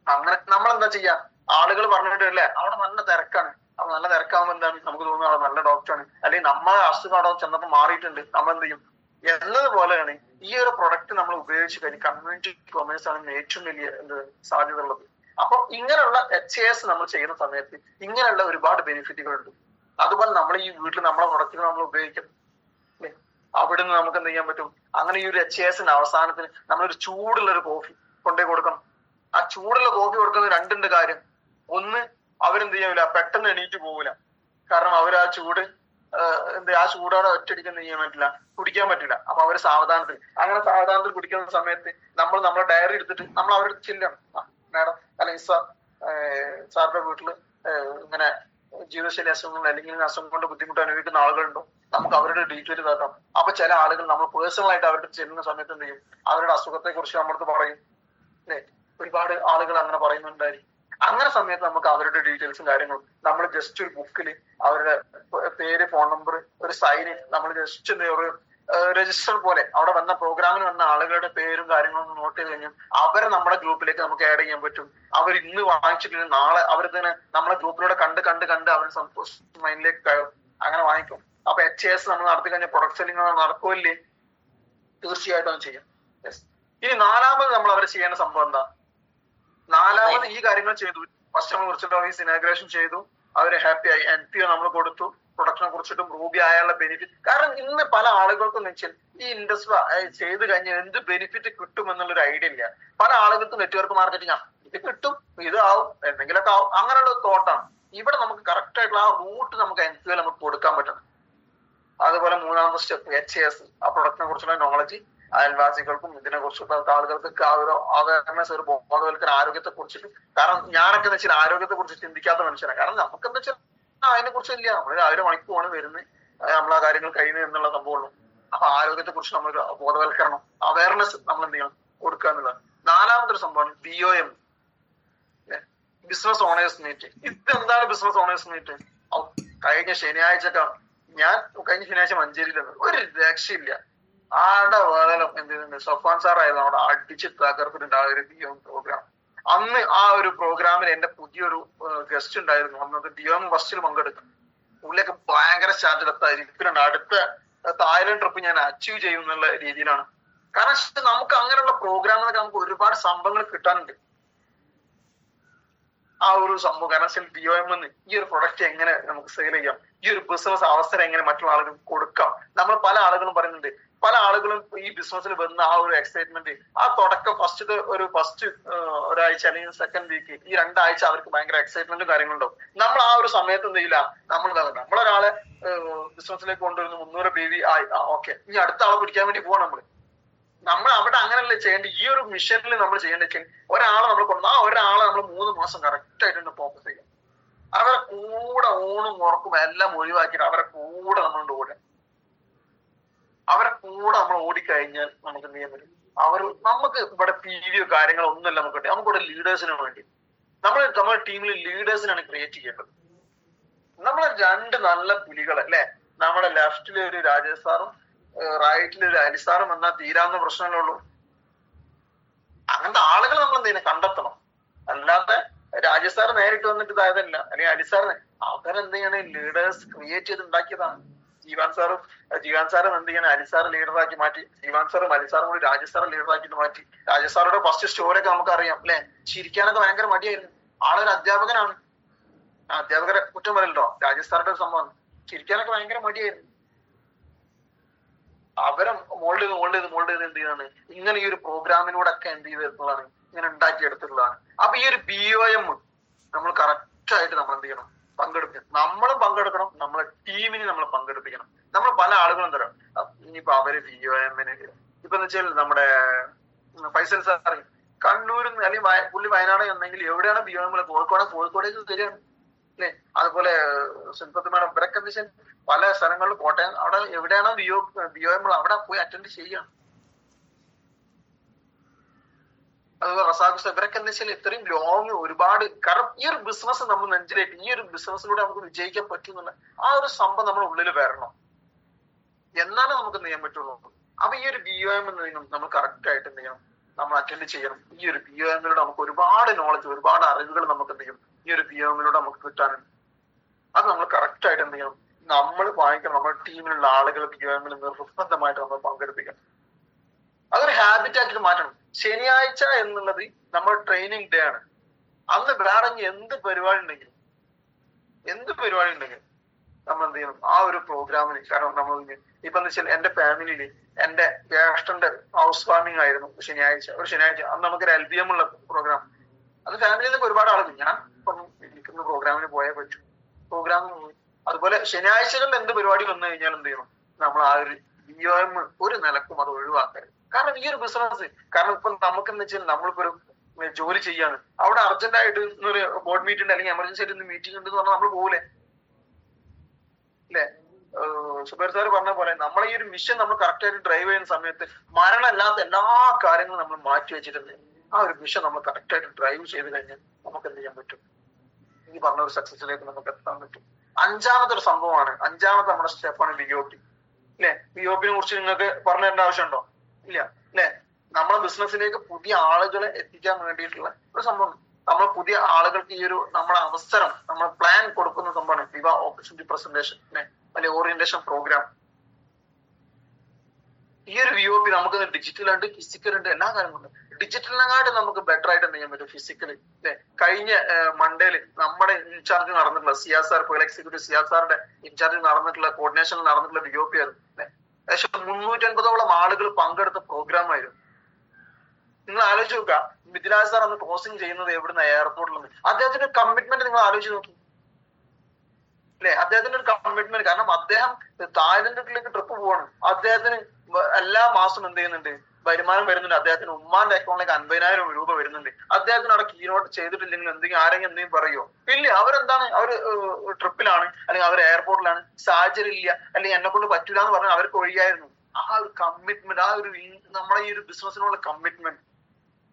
അങ്ങനെ നമ്മളെന്താ ചെയ്യാ? ആളുകൾ പറഞ്ഞിട്ടല്ലേ അവിടെ നല്ല തിരക്കാണ്. അപ്പൊ നല്ല തിരക്കാവുമ്പോ എന്താണ് നമുക്ക് തോന്നുന്നത് അവിടെ നല്ല ഡോക്ടറാണ്, അല്ലെങ്കിൽ നമ്മളെ അസുഖം അവിടെ ചെന്നപ്പോൾ മാറിയിട്ടുണ്ട്, നമ്മൾ എന്ത് ചെയ്യും എന്നതുപോലെയാണ് ഈ ഒരു പ്രൊഡക്റ്റ് നമ്മൾ ഉപയോഗിച്ച് കഴിഞ്ഞ് കമ്മ്യൂണിറ്റി കൊമേഴ്സ് ആണ് ഏറ്റവും വലിയ സാധ്യത ഉള്ളത്. അപ്പൊ ഇങ്ങനെയുള്ള HAS നമ്മൾ ചെയ്യുന്ന സമയത്ത് ഇങ്ങനെയുള്ള ഒരുപാട് ബെനിഫിറ്റുകൾ ഉണ്ട്. അതുപോലെ നമ്മൾ ഈ വീട്ടിൽ നമ്മളെ പ്രൊഡക്റ്റിന് നമ്മൾ ഉപയോഗിക്കും അല്ലെ? അവിടുന്ന് നമുക്ക് എന്ത് ചെയ്യാൻ പറ്റും? അങ്ങനെ ഈ ഒരു HASന്റെ അവസാനത്തിന് നമ്മളൊരു ചൂടുള്ള ഒരു കോഫി കൊണ്ടുപോയി കൊടുക്കണം. ആ ചൂടുള്ള കോഫി കൊടുക്കുന്ന രണ്ടുണ്ട് കാര്യം. ഒന്ന്, അവരെന്ത് ചെയ്യൂല, പെട്ടെന്ന് എണീറ്റ് പോകൂല. കാരണം അവർ ആ ചൂടോടെ ഒറ്റയടിക്കാൻ ചെയ്യാൻ പറ്റില്ല, കുടിക്കാൻ പറ്റില്ല. അപ്പൊ അവര് സാവധാനത്തിൽ കുടിക്കുന്ന സമയത്ത് നമ്മൾ നമ്മുടെ ഡയറി എടുത്തിട്ട് നമ്മൾ അവരുടെ ചെല്ലണം, മാഡം അല്ലെങ്കിൽ സാറിന്റെ വീട്ടില് ഇങ്ങനെ ജീവിതശൈലി അസുഖങ്ങൾ അല്ലെങ്കിൽ അസുഖം കൊണ്ട് ബുദ്ധിമുട്ട് അനുഭവിക്കുന്ന ആളുകളുണ്ടോ, നമുക്ക് അവരുടെ ഡീറ്റെയിൽ ഇതാക്കാം. അപ്പൊ ചില ആളുകൾ നമ്മൾ പേഴ്സണൽ ആയിട്ട് അവരുടെ ചെല്ലുന്ന സമയത്ത് എന്ത് ചെയ്യും? അവരുടെ അസുഖത്തെ കുറിച്ച് നമ്മളടുത്ത് പറയും അല്ലെ? ഒരുപാട് ആളുകൾ അങ്ങനെ പറയുന്നുണ്ടായിരിക്കും. അങ്ങനെ സമയത്ത് നമുക്ക് അവരുടെ ഡീറ്റെയിൽസും കാര്യങ്ങളും നമ്മൾ ജസ്റ്റ് ഒരു ബുക്കില് അവരുടെ പേര്, ഫോൺ നമ്പർ, ഒരു സൈന് നമ്മൾ ജസ്റ്റ് ഒരു രജിസ്റ്റർ പോലെ അവിടെ വന്ന പ്രോഗ്രാമിന് വന്ന ആളുകളുടെ പേരും കാര്യങ്ങളും നോട്ട് ചെയ്ത് കഴിഞ്ഞാൽ അവരെ നമ്മുടെ ഗ്രൂപ്പിലേക്ക് നമുക്ക് ആഡ് ചെയ്യാൻ പറ്റും. അവർ ഇന്ന് വാങ്ങിച്ചിട്ടില്ല നാളെ അവർ തന്നെ നമ്മുടെ ഗ്രൂപ്പിലൂടെ കണ്ട് അവർ സന്തോഷ മൈൻഡിലേക്ക് കയറും, അങ്ങനെ വാങ്ങിക്കും. അപ്പൊ HAS നമ്മൾ നടത്തി കഴിഞ്ഞാൽ പ്രൊഡക്റ്റ് സെല്ലിംഗ് നടക്കുമല്ലേ? തീർച്ചയായിട്ടും അത് ചെയ്യാം. Yes. ഇനി നാലാമത് നമ്മൾ അവർ ചെയ്യേണ്ട സംഭവം എന്താ? നാലാമത് ഈ കാര്യങ്ങൾ ചെയ്തു. ഫസ്റ്റ് നമ്മൾ വിർച്വൽ ഓഫീസ് ഇനാഗ്രേഷൻ ചെയ്തു, അവര് ഹാപ്പി ആയി, NPO നമ്മൾ കൊടുത്തു, പ്രൊഡക്ഷനെ കുറിച്ചിട്ടും റൂബി ആയുള്ള ബെനിഫിറ്റ്. കാരണം ഇന്ന് പല ആളുകൾക്കും വെച്ചാൽ ഈ ഇൻഡസ്ട്രി ചെയ്ത് കഴിഞ്ഞാൽ എന്ത് ബെനിഫിറ്റ് കിട്ടും എന്നുള്ളൊരു ഐഡിയ ഇല്ല. പല ആളുകൾക്കും നെറ്റ്വർക്ക് മാർക്കറ്റിംഗ് ഇത് കിട്ടും, ഇതാവും, എന്തെങ്കിലുമൊക്കെ ആവും, അങ്ങനെയുള്ള തോട്ടാണ്. ഇവിടെ നമുക്ക് കറക്റ്റ് ആയിട്ടുള്ള ആ റൂട്ട് നമുക്ക് NPO നമുക്ക് കൊടുക്കാൻ പറ്റണം. അതുപോലെ മൂന്നാമത്തെ സ്റ്റെപ്പ് HAS, ആ പ്രൊഡക്റ്റിനെ കുറിച്ചുള്ള നോളജ് അയൽവാസികൾക്കും ഇതിനെ കുറിച്ചുള്ള ആളുകൾക്ക് ആ ഒരു അവയർനെസ്, ഒരു ബോധവൽക്കരണം ആരോഗ്യത്തെ കുറിച്ചിട്ട്. കാരണം ഞാനൊക്കെ എന്ന് വെച്ചാൽ ആരോഗ്യത്തെ കുറിച്ച് ചിന്തിക്കാത്ത മനുഷ്യനാണ്. കാരണം നമുക്ക് എന്താ വെച്ചാൽ അതിനെ കുറിച്ചില്ല, നമ്മൾ രാവിലെ മണിക്കൂറാണ് വരുന്നത്, നമ്മൾ ആ കാര്യങ്ങൾ കഴിയുന്നത് എന്നുള്ള സംഭവമുള്ളൂ. അപ്പൊ ആരോഗ്യത്തെ കുറിച്ച് നമ്മൾ ബോധവൽക്കരണം, അവയർനെസ് നമ്മൾ എന്ത് ചെയ്യണം, കൊടുക്കുക എന്നുള്ളത്. നാലാമത്തെ ഒരു സംഭവമാണ് BOM, ബിസിനസ് ഓണേഴ്സ് മീറ്റ്. ഇതെന്താണ് ബിസിനസ് ഓണേഴ്സ് മീറ്റ്? കഴിഞ്ഞ ശനിയാഴ്ച മഞ്ചേരിയിലാണ്, ഒരു രക്ഷയില്ല. ആടെ വേളം എന്ത് ചെയ്യുന്നുണ്ട്, സഫാൻ സാറായിരുന്നു അവിടെ അടിച്ച് തകർത്തിട്ടുണ്ട് ആ ഒരു BOM പ്രോഗ്രാം. അന്ന് ആ ഒരു പ്രോഗ്രാമിൽ എന്റെ പുതിയൊരു ഗസ്റ്റ് ഉണ്ടായിരുന്നു. അന്നത് BOM ഫസ്റ്റിൽ പങ്കെടുക്കും. പുള്ളിയൊക്കെ ഭയങ്കര സ്റ്റാൻഡർഡ് അടുത്ത തായ്ലൻഡ് ട്രിപ്പ് ഞാൻ അച്ചീവ് ചെയ്യും എന്നുള്ള രീതിയിലാണ്. കാരണം നമുക്ക് അങ്ങനെയുള്ള പ്രോഗ്രാമിലൊക്കെ നമുക്ക് ഒരുപാട് സംഭവങ്ങൾ കിട്ടാനുണ്ട്. ആ ഒരു സംഭവം കാരണം BOM ഈ ഒരു പ്രൊഡക്റ്റ് എങ്ങനെ നമുക്ക് സെയിൽ ചെയ്യാം, ഈ ഒരു ബിസിനസ് അവസരം എങ്ങനെ മറ്റുള്ള ആളുകൾക്ക് കൊടുക്കാം. നമ്മൾ പല ആളുകളും പറയുന്നുണ്ട്, പല ആളുകളും ഈ ബിസിനസ്സിൽ വന്ന ആ ഒരു എക്സൈറ്റ്മെന്റ്, ആ തുടക്കം ഫസ്റ്റ് ഒരാഴ്ച അല്ലെങ്കിൽ സെക്കൻഡ് വീക്ക്, ഈ 2 ആഴ്ച അവർക്ക് ഭയങ്കര എക്സൈറ്റ്മെന്റും കാര്യങ്ങളുണ്ടാവും. നമ്മൾ ആ ഒരു സമയത്ത് എന്ത് ചെയ്യില്ല, നമ്മളൊരാളെ ബിസിനസ്സിലേക്ക് കൊണ്ടുവരുന്നു, 300 BV ആയി, ഓക്കെ, ഇനി അടുത്ത ആളെ പിടിക്കാൻ വേണ്ടി പോവാണ് നമ്മൾ അവിടെ അങ്ങനെയല്ലേ ചെയ്യേണ്ടത്. ഈ ഒരു മിഷനിൽ നമ്മൾ ചെയ്യേണ്ടത് ഒരാളെ നമ്മൾ കൊണ്ടു, ആ ഒരാളെ നമ്മൾ 3 മാസം കറക്റ്റ് ആയിട്ട് ഫോക്കസ് ചെയ്യാം. അവരെ കൂടെ ഊണും ഉറക്കും എല്ലാം ഒഴിവാക്കിയിട്ട് അവരെ കൂടെ നമ്മളുണ്ട് ഓടുക. അവരെ കൂടെ നമ്മൾ ഓടിക്കഴിഞ്ഞാൽ നമുക്ക് എന്ത് ചെയ്യാൻ പറ്റും, നമുക്ക് ഇവിടെ PV കാര്യങ്ങളോ ഒന്നുമല്ല നമുക്ക് കിട്ടും. നമുക്കിവിടെ ലീഡേഴ്സിന് വേണ്ടി നമ്മുടെ ടീമിൽ ലീഡേഴ്സിനാണ് ക്രിയേറ്റ് ചെയ്യേണ്ടത്. നമ്മളെ 2 നല്ല പുലികൾ അല്ലെ, നമ്മുടെ ലെഫ്റ്റില് ഒരു രാജേഷ് സാറും റൈറ്റിൽ ഒരു അലിസാറും വന്നാൽ തീരാവുന്ന പ്രശ്നമല്ലേ ഉള്ളൂ. അങ്ങനത്തെ ആളുകൾ നമ്മൾ എന്ത് ചെയ്യണം, കണ്ടെത്തണം. അല്ലാതെ രാജേഷ് സാർ നേരിട്ട് വന്നിട്ട് ഇതായതല്ല, അല്ലെങ്കിൽ അലിസാറിന് അവരെന്ത് ചെയ്യണേ ലീഡേഴ്സ് ക്രിയേറ്റ് ചെയ്ത് ഉണ്ടാക്കിയതാണ്. ജീവാൻ സാറും എന്ത് ചെയ്യണം, അലിസാർ ലീഡറാക്കി മാറ്റി. ജീവാൻ സാറും അലിസാറും കൂടി രാജേഷ് സാറ് ലീഡറാക്കിയിട്ട് മാറ്റി. രാജേഷ് സാറുടെ ഫസ്റ്റ് സ്റ്റോറിയൊക്കെ നമുക്കറിയാം അല്ലെ, ചിരിക്കാനൊക്കെ ഭയങ്കര മടിയായിരുന്നു. ആളൊരു അധ്യാപകനാണ്, അധ്യാപകരെ കുറ്റം പറയല്ലോ. രാജേഷ് സാറുടെ ഒരു സംഭവം, ചിരിക്കാനൊക്കെ ഭയങ്കര മടിയായിരുന്നു. അവരെ മോൾഡ് ചെയ്ത് എന്ത് ചെയ്താണ് ഇങ്ങനെ ഈ ഒരു പ്രോഗ്രാമിലൂടെ ഒക്കെ എന്ത് ചെയ്തിട്ടുള്ളതാണ്, ഇങ്ങനെ ഉണ്ടാക്കിയെടുത്തിട്ടുള്ളതാണ്. അപ്പൊ ഈ ഒരു BOM നമ്മൾ കറക്റ്റ് ആയിട്ട് നമ്മൾ എന്ത് ചെയ്യണം, പങ്കെടുക്കണം. നമ്മളും പങ്കെടുക്കണം, നമ്മളെ ടീമിനെ നമ്മൾ പങ്കെടുപ്പിക്കണം. നമ്മൾ പല ആളുകളും തരാം. ഇനിയിപ്പോ അവര് BOM ഇപ്പൊ എന്ന് വെച്ചാൽ നമ്മുടെ ഫൈസൽ സാർ കണ്ണൂരിൽ നിന്ന് അല്ലെങ്കിൽ പുള്ളി വയനാട് എന്നെങ്കിൽ എവിടെയാണ് BOM, കോഴിക്കോടേക്ക് തരികയാണ് അല്ലെ. അതുപോലെ ശില്പത്തി മാഡം ഇവരൊക്കെ എന്താ വെച്ചാൽ പല സ്ഥലങ്ങളിലും കോട്ടയം അവിടെ എവിടെയാണോ BOM അവിടെ പോയി അറ്റൻഡ് ചെയ്യണം. അതുപോലെ റസാഖ് ഇവരൊക്കെ എന്താ വെച്ചാൽ ഇത്രയും ലോങ് ഒരുപാട്, കാരണം ഈ ഒരു ബിസിനസ് നമ്മൾ നെഞ്ചിലേക്ക്, ഈ ഒരു ബിസിനസ്സിലൂടെ നമുക്ക് വിജയിക്കാൻ പറ്റുന്നുള്ള ആ ഒരു സംഭവം നമ്മുടെ ഉള്ളിൽ വരണം, എന്നാലും നമുക്ക് എന്ത് ചെയ്യാൻ പറ്റുള്ളൂ. അപ്പൊ ഈ ഒരു BOM നമ്മൾ കറക്റ്റ് ആയിട്ട് എന്ത് ചെയ്യണം, നമ്മൾ അറ്റൻഡ് ചെയ്യണം. ഈ ഒരു BOM നമുക്ക് ഒരുപാട് നോളജ്, ഒരുപാട് അറിവുകൾ നമുക്ക് എന്ത് ചെയ്യും, ഈ ഒരു BOM നമുക്ക് കിട്ടാനുണ്ട്. അത് നമ്മൾ കറക്റ്റ് ആയിട്ട് എന്ത് ചെയ്യണം, നമ്മൾ വാങ്ങിക്കണം. നമ്മുടെ ടീമിലുള്ള ആളുകൾ BOM നിർബന്ധമായിട്ട് നമ്മൾ പങ്കെടുപ്പിക്കണം. അതൊരു ഹാബിറ്റ് ആക്കിയിട്ട് മാറ്റണം. ശനിയാഴ്ച എന്നുള്ളത് നമ്മുടെ ട്രെയിനിങ് ഡേ ആണ്. അന്ന് വേറെ എന്ത് പരിപാടി ഉണ്ടെങ്കിലും നമ്മൾ എന്ത് ചെയ്യണം, ആ ഒരു പ്രോഗ്രാമിന്. കാരണം നമ്മൾ ഇപ്പൊ എന്താ വെച്ചാൽ എന്റെ ഫാമിലിയില് എന്റെ ജ്യേഷ്ഠന്റെ ഹൗസ് വാമിംഗ് ആയിരുന്നു ശനിയാഴ്ച. അന്ന് നമുക്കൊരു LBM ഉള്ള പ്രോഗ്രാം. അത് ഫാമിലിയിലേക്ക് ഒരുപാട് ആളുകൾ, ഞാൻ പറഞ്ഞു എനിക്കൊന്ന് പ്രോഗ്രാമിന് പോയേ പറ്റൂ, പ്രോഗ്രാമിന് പോയി. അതുപോലെ ശനിയാഴ്ചകളിൽ എന്ത് പരിപാടി വന്നു കഴിഞ്ഞാൽ എന്ത് ചെയ്യണം, നമ്മൾ ആ ഒരു BOM ഒരു നിലക്കും അത് ഒഴിവാക്കരുത്. കാരണം ഈ ഒരു ബിസിനസ്, കാരണം ഇപ്പൊ നമുക്ക് എന്താ വെച്ചാൽ നമ്മളിപ്പോ ഒരു ജോലി ചെയ്യാണ്, അവിടെ അർജന്റായിട്ട് ഒരു ബോർഡ് മീറ്റിംഗ് അല്ലെങ്കിൽ എമർജൻസി ആയിട്ട് മീറ്റിംഗ് ഉണ്ട് എന്ന് പറഞ്ഞാൽ നമ്മൾ പോകൂലേ അല്ലെ. സുബൈർ സാർ പറഞ്ഞ പോലെ നമ്മളെ ഈ ഒരു മിഷൻ നമ്മൾ കറക്റ്റ് ആയിട്ട് ഡ്രൈവ് ചെയ്യുന്ന സമയത്ത് മരണമല്ലാത്ത എല്ലാ കാര്യങ്ങളും നമ്മൾ മാറ്റി വെച്ചിട്ടുണ്ട്. ആ ഒരു മിഷൻ നമ്മൾ കറക്റ്റ് ആയിട്ട് ഡ്രൈവ് ചെയ്ത് കഴിഞ്ഞാൽ നമുക്ക് എന്ത് ചെയ്യാൻ പറ്റും, ഈ പറഞ്ഞ ഒരു സക്സസിലേക്ക് നമുക്ക് എത്താൻ പറ്റും. 5ാമത്തെ ഒരു സംഭവമാണ്, 5ാമത്തെ നമ്മുടെ സ്റ്റെപ്പാണ് BOP അല്ലെ. BOPനെ കുറിച്ച് നിങ്ങൾക്ക് പറഞ്ഞു തരേണ്ട ആവശ്യമുണ്ടോ? ഇല്ല അല്ലെ. നമ്മളെ ബിസിനസ്സിലേക്ക് പുതിയ ആളുകളെ എത്തിക്കാൻ വേണ്ടിയിട്ടുള്ള ഒരു സംഭവം. നമ്മൾ പുതിയ ആളുകൾക്ക് ഈ ഒരു നമ്മളെ അവസരം, നമ്മൾ പ്ലാൻ കൊടുക്കുന്ന സംഭവമാണ് വിവ ഓപ്പർച്യൂണിറ്റി പ്രസന്റേഷൻ അല്ലെ, അല്ലെങ്കിൽ ഓറിയന്റേഷൻ പ്രോഗ്രാം. ഈ ഒരു VOP നമുക്ക് ഡിജിറ്റൽ ഉണ്ട്, ഫിസിക്കൽ ഉണ്ട്, എല്ലാ കാര്യങ്ങളും. ഡിജിറ്റലിനെക്കാട്ട് നമുക്ക് ബെറ്റർ ആയിട്ട് എന്ത് ചെയ്യാൻ പറ്റും? ഫിസിക്കലി. അല്ലെ? കഴിഞ്ഞ മൺഡേയിൽ നമ്മുടെ ഇൻചാർജ് നടന്നിട്ടുള്ള CSR എക്സിക്യൂട്ടീവ് CSRന്റെ ഇൻചാർജ് നടന്നിട്ടുള്ള കോർഡിനേഷനിൽ നടന്നിട്ടുള്ള VOP ആയിരുന്നു. ഏകദേശം 350ഓളം ആളുകൾ പങ്കെടുത്ത പ്രോഗ്രാം ആയിരുന്നു. നിങ്ങൾ ആലോചിച്ച് നോക്കുക, മിഥിലാജ് സാർ അന്ന് ക്രോസിംഗ് ചെയ്യുന്നത് എവിടുന്ന? എയർപോർട്ടിൽ നിന്ന്. അദ്ദേഹത്തിന്റെ കമ്മിറ്റ്മെന്റ് നിങ്ങൾ ആലോചിച്ച് നോക്കി അല്ലെ? അദ്ദേഹത്തിന്റെ ഒരു കമ്മിറ്റ്മെന്റ്. കാരണം അദ്ദേഹം തായ്ലൻഡിലേക്ക് ട്രിപ്പ് പോവാണ്. അദ്ദേഹത്തിന് എല്ലാ മാസവും എന്ത് ചെയ്യുന്നുണ്ട്? വരുമാനം വരുന്നുണ്ട്. അദ്ദേഹത്തിന് ഉമ്മാന്റെ അക്കൗണ്ടിലേക്ക് 50,000 രൂപ വരുന്നുണ്ട്. അദ്ദേഹത്തിന് അവിടെ കീനോട്ട് ചെയ്തിട്ടില്ലെങ്കിൽ ആരെങ്കിലും എന്തെങ്കിലും പറയുമോ? ഇല്ല. അവരെന്താണ്? അവര് ട്രിപ്പിലാണ്, അല്ലെങ്കിൽ അവർ എയർപോർട്ടിലാണ്, സാഹചര്യം ഇല്ല, അല്ലെങ്കിൽ എന്നെ കൊണ്ട് പറ്റൂല എന്ന് പറഞ്ഞാൽ അവർക്ക് ഒഴിയായിരുന്നു. ആ ഒരു കമ്മിറ്റ്മെന്റ്, ആ ഒരു നമ്മുടെ ഈ ഒരു ബിസിനസ്സിനുള്ള കമ്മിറ്റ്മെന്റ്,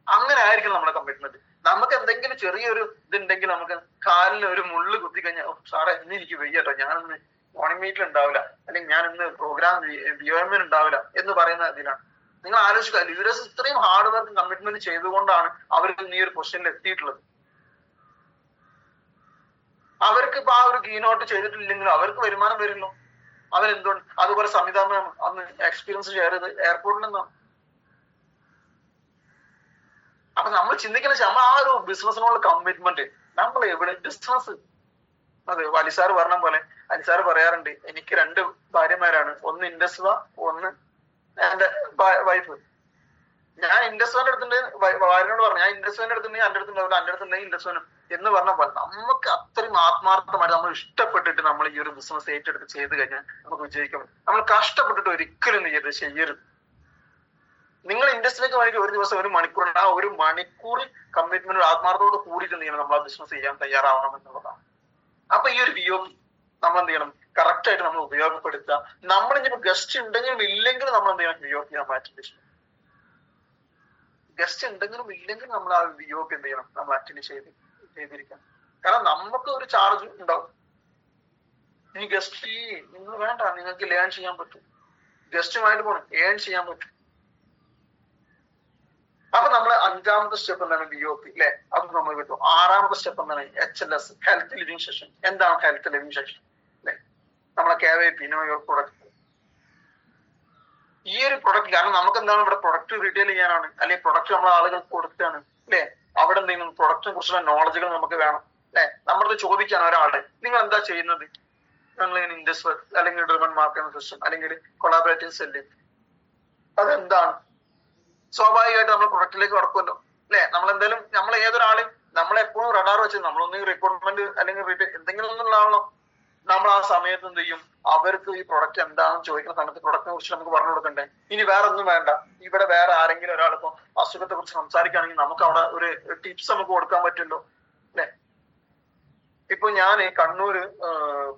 അങ്ങനെ ആയിരിക്കണം നമ്മുടെ കമ്മിറ്റ്മെന്റ്. നമുക്ക് എന്തെങ്കിലും ചെറിയൊരു ഇതുണ്ടെങ്കിൽ, നമുക്ക് കാലിന് ഒരു മുള്ളു കുത്തി കഴിഞ്ഞാൽ, സാറേ ഇന്ന് എനിക്ക് വയ്യട്ടോ, ഞാനിന്ന് മോർണിംഗ് മീറ്റിൽ ഉണ്ടാവില്ല, അല്ലെങ്കിൽ ഞാൻ ഇന്ന് പ്രോഗ്രാം BOM ഉണ്ടാവില്ല എന്ന് പറയുന്ന ഇതിലാണ്. നിങ്ങൾ ആലോചിക്കുക, ലീഡേഴ്സ് ഇത്രയും ഹാർഡ് വർക്ക് കമ്മിറ്റ്മെന്റ് ചെയ്തുകൊണ്ടാണ് അവർ ഈ ഒരു പൊസിഷനിൽ എത്തിയിട്ടുള്ളത്. അവർക്ക് ഇപ്പൊ ആ ഒരു കീനോട്ട് ചെയ്തിട്ടില്ലെങ്കിൽ അവർക്ക് വരുമാനം വരില്ലോ. അവരെന്തുകൊണ്ട്? അതുപോലെ സംഹിത മാം അന്ന് എക്സ്പീരിയൻസ് ഷെയർ ചെയ്ത് എയർപോർട്ടിൽ നിന്നാണ്. അപ്പൊ നമ്മൾ ചിന്തിക്കുന്ന നമ്മൾ ആ ഒരു ബിസിനസ്സിനുള്ള കമ്മിറ്റ്മെന്റ്, നമ്മൾ എവിടെ ബിസിനസ്? അതെ, അലിസാർ പറഞ്ഞ പോലെ, അലിസാർ പറയാറുണ്ട്, എനിക്ക് 2 ഭാര്യമാരാണ്, ഒന്ന് ഇൻഡസ്വ, ഒന്ന് എന്റെ വൈഫ്. ഞാൻ ഇൻഡസ്വന്റെ അടുത്തുണ്ട്, ഭാര്യനോട് പറഞ്ഞു, ഞാൻ ഇൻഡസ്വന്റെ അടുത്തുണ്ടെങ്കിൽ എന്റെ അടുത്തുണ്ടാവില്ല, എന്റെ അടുത്തുണ്ടെങ്കിൽ ഇൻഡസ്വനും എന്ന് പറഞ്ഞ പോലെ നമുക്ക് അത്രയും ആത്മാർത്ഥമായിട്ട് നമ്മൾ ഇഷ്ടപ്പെട്ടിട്ട് നമ്മൾ ഈ ഒരു ബിസിനസ് ഏറ്റെടുത്ത് ചെയ്ത് കഴിഞ്ഞാൽ നമുക്ക് വിജയിക്കാൻ പറ്റും. നമ്മൾ കഷ്ടപ്പെട്ടിട്ട് ഒരിക്കലും ചെയ്യരുത്. നിങ്ങൾ ഇൻഡസ്ട്രിയിലേക്ക് വേണ്ടി ഒരു ദിവസം 1 മണിക്കൂർ, ആ 1 മണിക്കൂർ കമ്മിറ്റ്മെന്റ് ആത്മാർത്ഥത്തോട് കൂടിയിട്ട് എന്ത് ചെയ്യണം? നമ്മൾ ആ ബിസിനസ് ചെയ്യാൻ തയ്യാറാവണം എന്നുള്ളതാണ്. അപ്പൊ ഈ ഒരു VOP നമ്മൾ എന്ത് ചെയ്യണം? കറക്റ്റ് ആയിട്ട് നമ്മൾ ഉപയോഗപ്പെടുത്തുക. നമ്മൾ ഇനിയിപ്പോ ഗസ്റ്റ് ഉണ്ടെങ്കിലും ഇല്ലെങ്കിലും നമ്മൾ എന്ത് ചെയ്യണം? VOP നമ്മൾ അറ്റൻഡ് ചെയ്യണം. ഗസ്റ്റ് ഉണ്ടെങ്കിലും ഇല്ലെങ്കിലും നമ്മൾ ആ VOP എന്ത് ചെയ്യണം? നമ്മൾ അറ്റൻഡ് ചെയ്തിരിക്കണം. കാരണം നമുക്ക് ഒരു ചാർജ് ഉണ്ടാവും. ഈ ഗസ്റ്റ് നിങ്ങൾ വേണ്ട, നിങ്ങൾക്ക് ലേൺ ചെയ്യാൻ പറ്റും. ഗസ്റ്റുമായിട്ട് പോകണം, ഏൺ ചെയ്യാൻ പറ്റും. അപ്പൊ നമ്മള് 5ാമത്തെ സ്റ്റെപ്പ് എന്താണ്? VOP അല്ലെ? അത് നമ്മൾ കിട്ടും. 6ാമത്തെ സ്റ്റെപ്പ് എന്താണ്? HLS, health living session. എന്താണ് ഹെൽത്ത് ലിവിങ് സെഷൻ? അല്ലെ? നമ്മളെ KYP, നോ യുവർ പ്രൊഡക്റ്റ്. ഈ ഒരു പ്രൊഡക്റ്റ്, കാരണം നമുക്ക് എന്താണ് ഇവിടെ പ്രൊഡക്റ്റ് റീറ്റെയിൽ ചെയ്യാനാണ്, അല്ലെങ്കിൽ പ്രൊഡക്റ്റ് നമ്മളെ ആളുകൾക്ക് കൊടുക്കുകയാണ് അല്ലെ? അവിടെ എന്തെങ്കിലും പ്രൊഡക്റ്റിനെ കുറിച്ചുള്ള നോളജുകൾ നമുക്ക് വേണം അല്ലെ? നമ്മളത് ചോദിക്കാണ് ഒരാളുടെ, നിങ്ങൾ എന്താ ചെയ്യുന്നത്? ഞങ്ങളിങ്ങനെ ഇൻഡസ്ട്രി അല്ലെങ്കിൽ ഡ്രിവൺ മാർക്കറ്റിംഗ് സിസ്റ്റം അല്ലെങ്കിൽ കൊളാബറേറ്റീവ് സെല്ലിംഗ്, അതെന്താണ്? സ്വാഭാവികമായിട്ട് നമ്മൾ പ്രൊഡക്റ്റിലേക്ക് കടക്കുമല്ലോ അല്ലെ? നമ്മളെന്തായാലും നമ്മൾ ഏതൊരാളും നമ്മളെപ്പോഴും റഡാർ വെച്ച് നമ്മളൊന്നും റിക്രൂട്ട്മെന്റ് അല്ലെങ്കിൽ എന്തെങ്കിലും ഒന്നുള്ളതാണല്ലോ. നമ്മൾ ആ സമയത്ത് എന്ത് ചെയ്യും? അവർക്ക് ഈ പ്രൊഡക്റ്റ് എന്താണെന്ന് ചോദിക്കുന്ന സമയത്ത് പ്രൊഡക്റ്റിനെ കുറിച്ച് നമുക്ക് പറഞ്ഞു കൊടുക്കണ്ടേ? ഇനി വേറെ ഒന്നും വേണ്ട, ഇവിടെ വേറെ ആരെങ്കിലും ഒരാളിപ്പോ അസുഖത്തെ കുറിച്ച് സംസാരിക്കുകയാണെങ്കിൽ നമുക്ക് അവിടെ ഒരു ടിപ്സ് നമുക്ക് കൊടുക്കാൻ പറ്റുമല്ലോ അല്ലെ? ഇപ്പൊ ഞാൻ കണ്ണൂര്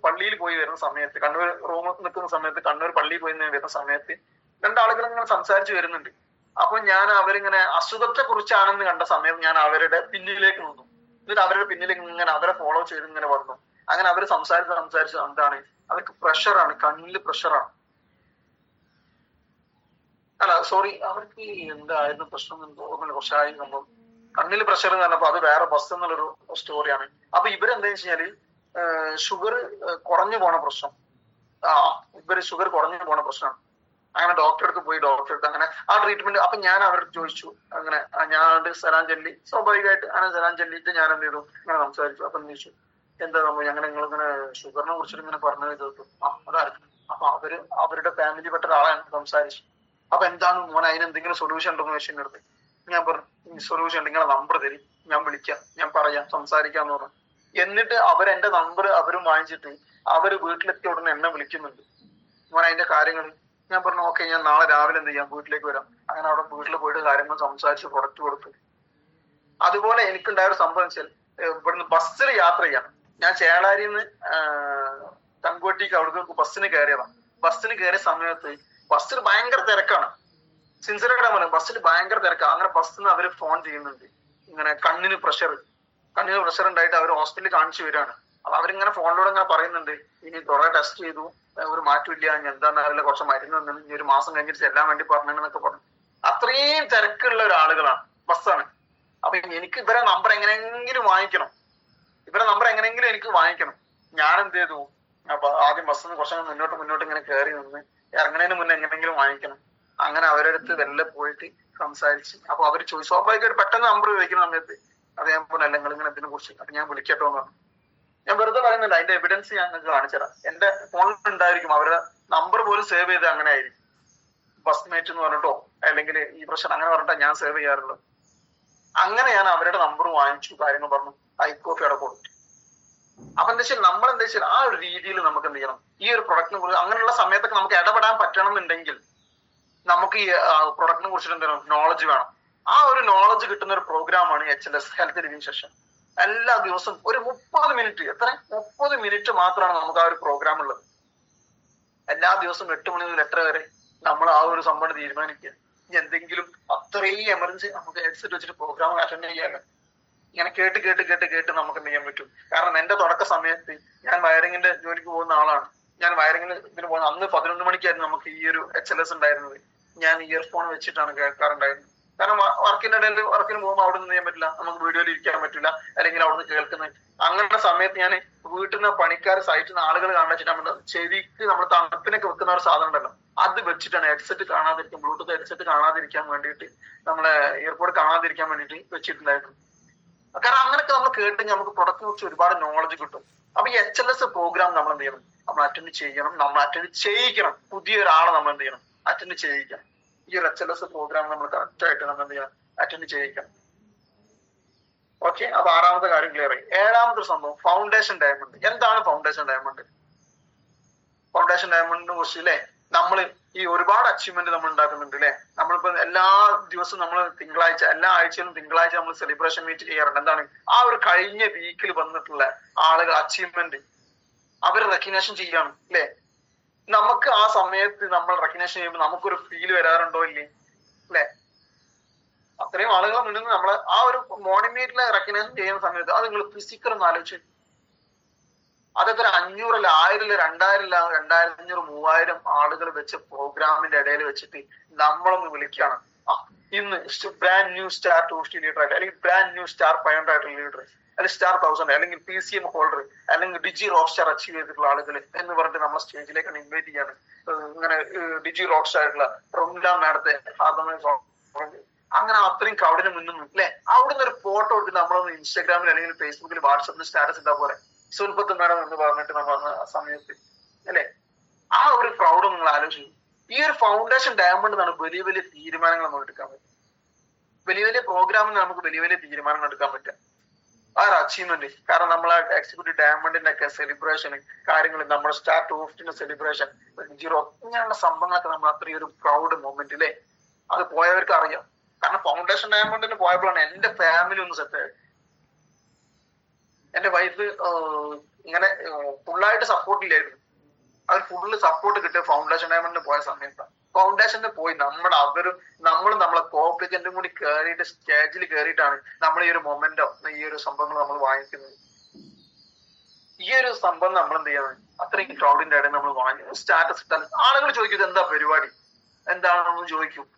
പള്ളിയിൽ പോയി വരുന്ന സമയത്ത്, കണ്ണൂർ റൂമിൽ നിൽക്കുന്ന സമയത്ത്, കണ്ണൂർ പള്ളിയിൽ പോയി വരുന്ന സമയത്ത് 2 ആളുകൾ ഇങ്ങനെ സംസാരിച്ചു വരുന്നുണ്ട്. അപ്പൊ ഞാൻ അവരിങ്ങനെ അസുഖത്തെ കുറിച്ചാണെന്ന് കണ്ട സമയം ഞാൻ അവരുടെ പിന്നിലേക്ക് നിന്നു. എന്നിട്ട് അവരുടെ പിന്നിലേക്ക് ഇങ്ങനെ അവരെ ഫോളോ ചെയ്ത് ഇങ്ങനെ വന്നു. അങ്ങനെ അവര് സംസാരിച്ച് എന്താണ്? അവർക്ക് പ്രഷറാണ്, കണ്ണില് പ്രഷറാണ്. അല്ല സോറി, അവർക്ക് എന്തായിരുന്നു പ്രശ്നം എന്ന് തോന്നുന്നു, കുറച്ചായി സംഭവം. കണ്ണില് പ്രഷർ എന്ന് പറഞ്ഞപ്പോ അത് വേറെ ബസ് എന്നുള്ളൊരു സ്റ്റോറിയാണ്. അപ്പൊ ഇവരെന്താ വെച്ചാല് ഷുഗർ കുറഞ്ഞു പോണ പ്രശ്നം, ഇവര് ഷുഗർ കുറഞ്ഞു പോണ പ്രശ്നമാണ്. അങ്ങനെ ഡോക്ടറെ അടുത്ത് പോയി, ഡോക്ടറെ അടുത്ത് അങ്ങനെ ആ ട്രീറ്റ്മെന്റ്. അപ്പൊ ഞാൻ അവരോട് ചോദിച്ചു, അങ്ങനെ ഞാൻ സലാം ചൊല്ലി, സ്വാഭാവികമായിട്ട് അങ്ങനെ സലാം ചൊല്ലിയിട്ട് ഞാൻ എന്ത് ചെയ്തു? ഇങ്ങനെ സംസാരിച്ചു. അപ്പൊ ചോദിച്ചു, എന്താ നമ്മൾ ഞങ്ങൾ നിങ്ങളിങ്ങനെ ഷുഗറിനെ കുറിച്ചിട്ട് ഇങ്ങനെ പറഞ്ഞു കേട്ടു. അതായിരുന്നു. അപ്പൊ അവരുടെ ഫാമിലി പെട്ട ഒരാളാണ് സംസാരിച്ചു. അപ്പൊ എന്താണ് മോനെ, അതിനെന്തെങ്കിലും സൊല്യൂഷൻ ഉണ്ടോന്ന് ചോദിച്ചു എൻ്റെ അടുത്ത്. ഞാൻ പറഞ്ഞു, സൊല്യൂഷൻ ഉണ്ട്, നിങ്ങളെ നമ്പർ തരും, ഞാൻ വിളിക്കാം, ഞാൻ പറയാം, സംസാരിക്കാന്ന് പറഞ്ഞു. എന്നിട്ട് അവരെന്റെ നമ്പർ അവരും വാങ്ങിച്ചിട്ട് അവര് വീട്ടിലെത്തിയ ഉടനെ എന്നെ വിളിക്കുന്നുണ്ട്, മോനെ അതിന്റെ കാര്യങ്ങൾ. ഞാൻ പറഞ്ഞു ഓക്കെ, ഞാൻ നാളെ രാവിലെ എന്ത് ചെയ്യാം, വീട്ടിലേക്ക് വരാം. അങ്ങനെ അവിടെ വീട്ടിൽ പോയിട്ട് കാര്യങ്ങൾ സംസാരിച്ച് പ്രൊഡക്റ്റ് കൊടുത്തു. അതുപോലെ എനിക്കുണ്ടായ ഒരു സംഭവം വെച്ചാൽ, ഇവിടുന്ന് ബസ്സിൽ യാത്ര ചെയ്യാം. ഞാൻ ചേളാരിയിൽ നിന്ന് തങ്കോട്ടിക്ക് അവിടേക്ക് ബസ്സിന് കയറിയതാണ്. ബസ്സിന് കയറിയ സമയത്ത് ബസ്സിൽ ഭയങ്കര തിരക്കാണ്. സിൻസിയറായിട്ട് പറയാം, ബസ്സിൽ ഭയങ്കര തിരക്കാണ്. അങ്ങനെ ബസ്സിൽ നിന്ന് അവര് ഫോൺ ചെയ്യുന്നുണ്ട്, ഇങ്ങനെ കണ്ണിന് പ്രഷർ ഉണ്ടായിട്ട് അവർ ഹോസ്പിറ്റലിൽ കാണിച്ചു വരികയാണ്. അപ്പൊ അവരിങ്ങനെ ഫോണിലൂടെ ഇങ്ങനെ പറയുന്നുണ്ട്, ഇനി കുറെ ടെസ്റ്റ് ചെയ്തു, ഒരു മാറ്റമില്ല, ഇനി എന്താണെന്ന് അറിയില്ല, കുറച്ച് മരുന്ന് തന്നെ, ഇനി ഒരു മാസം കഴിഞ്ഞിട്ട് ചെല്ലാൻ വേണ്ടി പറഞ്ഞെന്നൊക്കെ പറഞ്ഞു. അത്രയും തിരക്കുള്ള ഒരാളുകളാണ്, ബസ്സാണ്. അപ്പൊ എനിക്ക് ഇവരെ നമ്പർ എങ്ങനെയെങ്കിലും വാങ്ങിക്കണം, എനിക്ക് വാങ്ങിക്കണം. ഞാൻ എന്ത് ചെയ്തു, അപ്പൊ ആദ്യം ബസ്സിൽ നിന്ന് കുറച്ചങ്ങ് മുന്നോട്ട് ഇങ്ങനെ കയറി നിന്ന് ഇറങ്ങുന്നതിന് മുന്നേ എങ്ങനെയെങ്കിലും വാങ്ങിക്കണം. അങ്ങനെ അവരടുത്ത് വെല്ലെ പോയിട്ട് സംസാരിച്ച്, അപ്പൊ അവര് ചോദിച്ചു, സ്വാഭാവികമായിട്ട് പെട്ടെന്ന് നമ്പർ ചോദിക്കുന്ന സമയത്ത് അതേപോലെ അല്ല നിങ്ങൾ ഇങ്ങനെ ഇതിനെ കുറിച്ച്, അപ്പൊ ഞാൻ വിളിക്കട്ടോ എന്ന് പറഞ്ഞു. ഞാൻ വെറുതെ പറയുന്നില്ല, അതിന്റെ എവിഡൻസ് ഞാൻ നിങ്ങൾക്ക് കാണിച്ചുതരാം. എന്റെ ഫോണിൽ ഉണ്ടായിരിക്കും, അവരുടെ നമ്പർ പോലും സേവ് ചെയ്ത് അങ്ങനെ ആയിരിക്കും. ഫസ്റ്റ് മേറ്റ് എന്ന് പറഞ്ഞിട്ടോ അല്ലെങ്കിൽ ഈ പ്രശ്നം അങ്ങനെ പറഞ്ഞിട്ടാ ഞാൻ സേവ് ചെയ്യാറുള്ളത്. അങ്ങനെ ഞാൻ അവരുടെ നമ്പർ വാങ്ങിച്ചു, കാര്യങ്ങൾ പറഞ്ഞു, ഹൈക്കോപ്പി അവിടെ കൊടുത്തു. അപ്പൊ എന്താ വെച്ചാൽ നമ്മൾ എന്താ വെച്ചാൽ ആ ഒരു രീതിയിൽ നമുക്ക് എന്ത് ചെയ്യണം, ഈ ഒരു പ്രൊഡക്റ്റിനെ കുറിച്ച് അങ്ങനെയുള്ള സമയത്തൊക്കെ നമുക്ക് ഇടപെടാൻ പറ്റണം എന്നുണ്ടെങ്കിൽ നമുക്ക് ഈ പ്രൊഡക്റ്റിനെ കുറിച്ചിട്ട് എന്താണ് നോളജ് വേണം. ആ ഒരു നോളജ് കിട്ടുന്ന ഒരു പ്രോഗ്രാമാണ് HLS ഹെൽത്ത് ലിവിംഗ് സെഷൻ. എല്ലാ ദിവസവും ഒരു 30 മിനിറ്റ്, എത്ര 30 മിനിറ്റ് മാത്രമാണ് നമുക്ക് ആ ഒരു പ്രോഗ്രാം ഉള്ളത്. എല്ലാ ദിവസവും 8 മണി മുതൽ 8 വരെ നമ്മൾ ആ ഒരു സംഭവം തീരുമാനിക്കുക. ഇനി എന്തെങ്കിലും അത്രയും എമർജൻസി നമുക്ക് ഹെഡ്സെറ്റ് വെച്ചിട്ട് പ്രോഗ്രാം അറ്റൻഡ് ചെയ്യാൻ ഇങ്ങനെ കേട്ട് കേട്ട് കേട്ട് കേട്ട് നമുക്ക് എന്ത് ചെയ്യാൻ പറ്റും. കാരണം എന്റെ തുടക്ക സമയത്ത് ഞാൻ വയറിങ്ങിന്റെ ജോലിക്ക് പോകുന്ന ആളാണ്. ഞാൻ വയറിങ്ങിന് ഇതിന് പോകുന്ന അന്ന് 11 മണിക്കായിരുന്നു നമുക്ക് ഈ ഒരു HLS ഉണ്ടായിരുന്നത്. ഞാൻ ഇയർഫോൺ വെച്ചിട്ടാണ് കേൾക്കാറുണ്ടായിരുന്നത്. കാരണം വർക്കിന്റെ ഇടയിൽ വർക്കിന് പോകുമ്പോൾ അവിടെ നിന്ന് ചെയ്യാൻ പറ്റില്ല, നമുക്ക് വീഡിയോയിൽ ഇരിക്കാൻ പറ്റില്ല, അല്ലെങ്കിൽ അവിടെ നിന്ന് കേൾക്കുന്നത്. അങ്ങനത്തെ സമയത്ത് ഞാൻ വീട്ടിൽ നിന്ന് പണിക്കാർ സൈറ്റിൽ നിന്ന് ആളുകൾ കാണിച്ചിട്ട് നമ്മൾ ചെവിക്ക് നമ്മൾ തണുപ്പിനൊക്കെ വെക്കുന്ന ഒരു സാധനം ഉണ്ടല്ലോ, അത് വെച്ചിട്ടാണ് ഹെഡ്സെറ്റ് കാണാതിരിക്കാൻ, ബ്ലൂടൂത്ത് ഹെഡ്സെറ്റ് കാണാതിരിക്കാൻ വേണ്ടിയിട്ട്, നമ്മളെ എയർപോർട്ട് കാണാതിരിക്കാൻ വേണ്ടിയിട്ട് വെച്ചിട്ടുണ്ടായിരുന്നു. കാരണം അങ്ങനെയൊക്കെ നമ്മൾ കേട്ടെങ്കിൽ നമുക്ക് പ്രൊഡക്റ്റിനെ കുറിച്ച് ഒരുപാട് നോളജ് കിട്ടും. അപ്പൊ ഈ HLS പ്രോഗ്രാം നമ്മൾ എന്ത് ചെയ്യണം, നമ്മൾ അറ്റൻഡ് ചെയ്യണം, നമ്മൾ അറ്റൻഡ് ചെയ്യിക്കണം. പുതിയ ഒരാളെ നമ്മൾ എന്ത് ചെയ്യണം, അറ്റൻഡ് ചെയ്യിക്കണം. ഈ ഒരു HLS പ്രോഗ്രാം നമ്മൾ കറക്റ്റ് ആയിട്ട് നമ്മൾ എന്ത് ചെയ്യണം, അറ്റൻഡ് ചെയ്യിക്കണം. ഓക്കെ, അപ്പൊ 6ാമത്തെ കാര്യം ക്ലിയർ ആയി. 7ാമത്തെ സംഭവം ഫൗണ്ടേഷൻ ഡയമണ്ട്. എന്താണ് ഫൗണ്ടേഷൻ ഡയമണ്ട്? ഫൗണ്ടേഷൻ ഡയമണ്ടിനെ കുറിച്ച് അല്ലെ നമ്മൾ ഈ ഒരുപാട് അച്ചീവ്മെന്റ് നമ്മൾ ഉണ്ടാക്കുന്നുണ്ട് അല്ലെ. നമ്മളിപ്പോ എല്ലാ ദിവസവും നമ്മൾ തിങ്കളാഴ്ച, എല്ലാ ആഴ്ചയിലും തിങ്കളാഴ്ച നമ്മൾ സെലിബ്രേഷൻ മീറ്റ് ചെയ്യാറുണ്ട്. എന്താണ് ആ ഒരു കഴിഞ്ഞ വീക്കിൽ വന്നിട്ടുള്ള ആളുകൾ അച്ചീവ്മെന്റ് അവർ റെക്കഗ്നേഷൻ ചെയ്യാണ് അല്ലെ. നമുക്ക് ആ സമയത്ത് നമ്മൾ റെക്കഗ്നേഷൻ ചെയ്യുമ്പോൾ നമുക്കൊരു ഫീൽ വരാറുണ്ടോ ഇല്ലേ അല്ലെ. അത്രയും ആളുകളെ മുന്നിൽ നമ്മള് ആ ഒരു മോർണിംഗ് മീറ്റിലെ റെക്കഗ്നേഷൻ ചെയ്യുന്ന സമയത്ത് അത് നിങ്ങൾ ഫിസിക്കൽ ഒന്ന് ആലോചിച്ച്, അതൊക്കെ ഒരു 500 അല്ല 1000 അല്ല 2000 അല്ല 2500 3000 ആളുകൾ വെച്ച പ്രോഗ്രാമിന്റെ ഇടയിൽ വെച്ചിട്ട് നമ്മളൊന്ന് വിളിക്കുകയാണ്, ഇന്ന് ബ്രാൻഡ് ന്യൂ സ്റ്റാർ 250 ലീഡർ ആയിട്ട്, അല്ലെങ്കിൽ ബ്രാൻഡ് ന്യൂ സ്റ്റാർ 500 ആയിട്ടുള്ള ലീഡർ, അല്ലെങ്കിൽ സ്റ്റാർ 1000, അല്ലെങ്കിൽ PCM ഹോൾഡർ, അല്ലെങ്കിൽ ഡിജി റോക്ക് സ്റ്റാർ അച്ചീവ് ചെയ്തിട്ടുള്ള ആളുകൾ എന്ന് പറഞ്ഞിട്ട് നമ്മളെ സ്റ്റേജിലേക്ക് ഇൻവൈറ്റ് ചെയ്യാണ്. ഇങ്ങനെ ഡിജി റോക്ക് സ്റ്റാർ ആയിട്ടുള്ള റൊംല മാഡത്തെ, അങ്ങനെ അത്രയും ക്രൗഡിന് മുന്നിൽ അല്ലെ, അവിടുന്ന് ഒരു ഫോട്ടോ എടുത്ത് നമ്മളൊന്ന് ഇൻസ്റ്റാഗ്രാമിൽ അല്ലെങ്കിൽ ഫേസ്ബുക്കിൽ വാട്സപ്പിൽ സ്റ്റാറ്റസ് ഇട്ടാ പോലെ സുൽപത്ത് മാഡം എന്ന് പറഞ്ഞിട്ട് നമ്മൾ ആ സമയത്ത് അല്ലെ. ആ ഒരു ക്രൗഡ് നിങ്ങൾ ആലോചിക്കും. ഈ ഒരു ഫൗണ്ടേഷൻ ഡയമണ്ട് എന്നാണ് വലിയ വലിയ തീരുമാനങ്ങൾ നമ്മൾ എടുക്കാൻ പറ്റും. വലിയ വലിയ പ്രോഗ്രാമിൽ നമുക്ക് വലിയ വലിയ തീരുമാനങ്ങൾ എടുക്കാൻ പറ്റും. ആ ഒരു അച്ചീവ്മെന്റ്, കാരണം നമ്മൾ എക്സിക്യൂട്ടീവ് ഡയമണ്ടിന്റെ ഒക്കെ സെലിബ്രേഷൻ കാര്യങ്ങൾ, നമ്മുടെ സ്റ്റാർ 250 സെലിബ്രേഷൻ, ജീറോ, ഇങ്ങനെയുള്ള സംഭവങ്ങളൊക്കെ നമ്മൾ അത്രയും ഒരു പ്രൗഡ് മൊമെന്റ് അല്ലേ. അത് പോയവർക്ക് അറിയാം. കാരണം ഫൗണ്ടേഷൻ ഡയമണ്ടിന് പോയപ്പോഴാണ് എന്റെ ഫാമിലി ഒന്ന് സെറ്റ് ആയത്. എന്റെ വൈഫ് ഇങ്ങനെ ഫുള്ളായിട്ട് സപ്പോർട്ട് ഇല്ലായിരുന്നു. അവർ ഫുള്ള് സപ്പോർട്ട് കിട്ടിയ ഫൗണ്ടേഷൻ ഡയമണ്ടിന് പോയ സമയത്താണ്. ഫൗണ്ടേഷനിൽ പോയി നമ്മളും നമ്മളെ കോപ്ലിക്കന്റും കൂടി കയറിയിട്ട് സ്റ്റേജിൽ കയറിയിട്ടാണ് നമ്മൾ ഈ ഒരു മൊമെന്റോ ഈ ഒരു സംഭവങ്ങൾ നമ്മൾ വാങ്ങിക്കുന്നത്. ഈ ഒരു സംഭവം നമ്മൾ എന്ത് ചെയ്യണം, അത്രയും ക്രൗഡിന്റെ ഇടയിൽ നമ്മൾ വാങ്ങി സ്റ്റാറ്റസ് ഇട്ടാൽ ആളുകൾ ചോദിക്കും എന്താ പരിപാടി എന്താണെന്ന് ചോദിക്കും.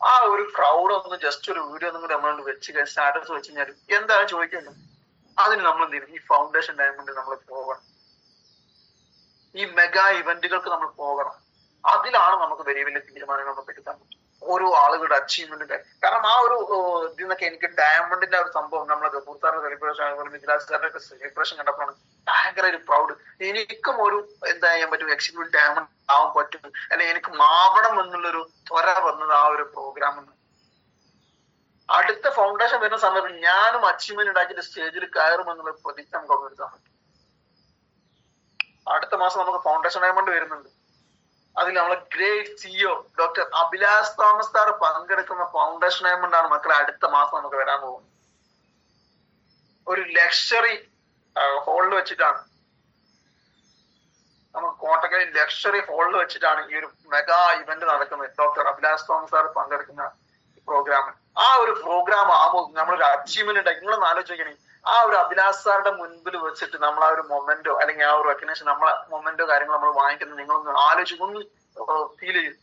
ആ ഒരു ക്രൗഡ് ഒന്ന് ജസ്റ്റ് ഒരു വീഡിയോ ഒന്നും കൂടി നമ്മൾ വെച്ച് സ്റ്റാറ്റസ് വെച്ച് കഴിഞ്ഞാൽ എന്താണ് ചോദിക്കുന്നത്. അതിന് നമ്മൾ എന്ത് ചെയ്യും, ഈ ഫൗണ്ടേഷൻ ഡയമണ്ട് നമ്മൾ പോകണം. ഈ മെഗാ ഇവന്റുകൾക്ക് നമ്മൾ പോകണം. അതിലാണ് നമുക്ക് വലിയ വലിയ തീരുമാനങ്ങൾ നമുക്ക് എടുക്കാൻ പറ്റും. ഓരോ ആളുകളുടെ അച്ചീവ്മെന്റിന്റെ, കാരണം ആ ഒരു ഇതിൽ നിന്നൊക്കെ എനിക്ക് ഡയമണ്ടിന്റെ ഒരു സംഭവം നമ്മളെ ഗഫൂർ സാറിന്റെ സെലിബ്രേഷൻ, മിഥിലാജ് സാറിന്റെ സെലിബ്രേഷൻ കണ്ടപ്പോഴാണ് ഭയങ്കര ഒരു പ്രൗഡ്. എനിക്കും ഒരു എന്താ ചെയ്യാൻ പറ്റും, എക്സിക്യൂട്ടീവ് ഡയമണ്ട് ആവാൻ പറ്റും, അല്ലെങ്കിൽ എനിക്ക് മാവണം എന്നുള്ളൊരു ത്വര വന്നത് ആ ഒരു പ്രോഗ്രാമിൽ. അടുത്ത ഫൗണ്ടേഷൻ വരുന്ന സമയത്ത് ഞാനും അച്ചീവ്മെന്റ് ഉണ്ടാക്കിയിട്ട് സ്റ്റേജിൽ കയറുമെന്നുള്ള പ്രതീക്ഷ നമുക്ക് എടുക്കാൻ പറ്റും. അടുത്ത മാസം നമുക്ക് ഫൗണ്ടേഷൻ ഡയമണ്ട് വരുന്നുണ്ട്. അതിൽ നമ്മളെ great CEO doctor Abhilash Thomas sir പങ്കെടുക്കുന്ന ഫൗണ്ടേഷൻ ഡയമണ്ട് ആണ് മക്കളെ അടുത്ത മാസം നമുക്ക് വരാൻ പോകുന്നത്. ഒരു ലക്ഷറി ഹോളിൽ വെച്ചിട്ടാണ്, നമുക്ക് കോട്ടക്കൽ ലക്ഷറി ഹോളിൽ വെച്ചിട്ടാണ് ഈ ഒരു മെഗാ ഇവന്റ് നടക്കുന്നത്. ഡോക്ടർ അഭിലാഷ് തോമസ് സാർ പങ്കെടുക്കുന്ന പ്രോഗ്രാം. ആ ഒരു പ്രോഗ്രാം ആകുമ്പോൾ നമ്മളൊരു അച്ചീവ്മെന്റ് ഉണ്ടാക്കി. നിങ്ങളൊന്ന് ആലോചിക്കണേ, ആ ഒരു അഭിലാഷ് സാറിന്റെ മുൻപിൽ വെച്ചിട്ട് നമ്മൾ ആ ഒരു മൊമെന്റോ അല്ലെങ്കിൽ ആ ഒരു റെക്കഗ്നേഷൻ നമ്മളെ മൊമെന്റോ കാര്യങ്ങൾ നമ്മൾ വാങ്ങിക്കുന്നത് നിങ്ങളൊന്ന് ആലോചിച്ച് ഒന്ന് ഫീൽ ചെയ്യും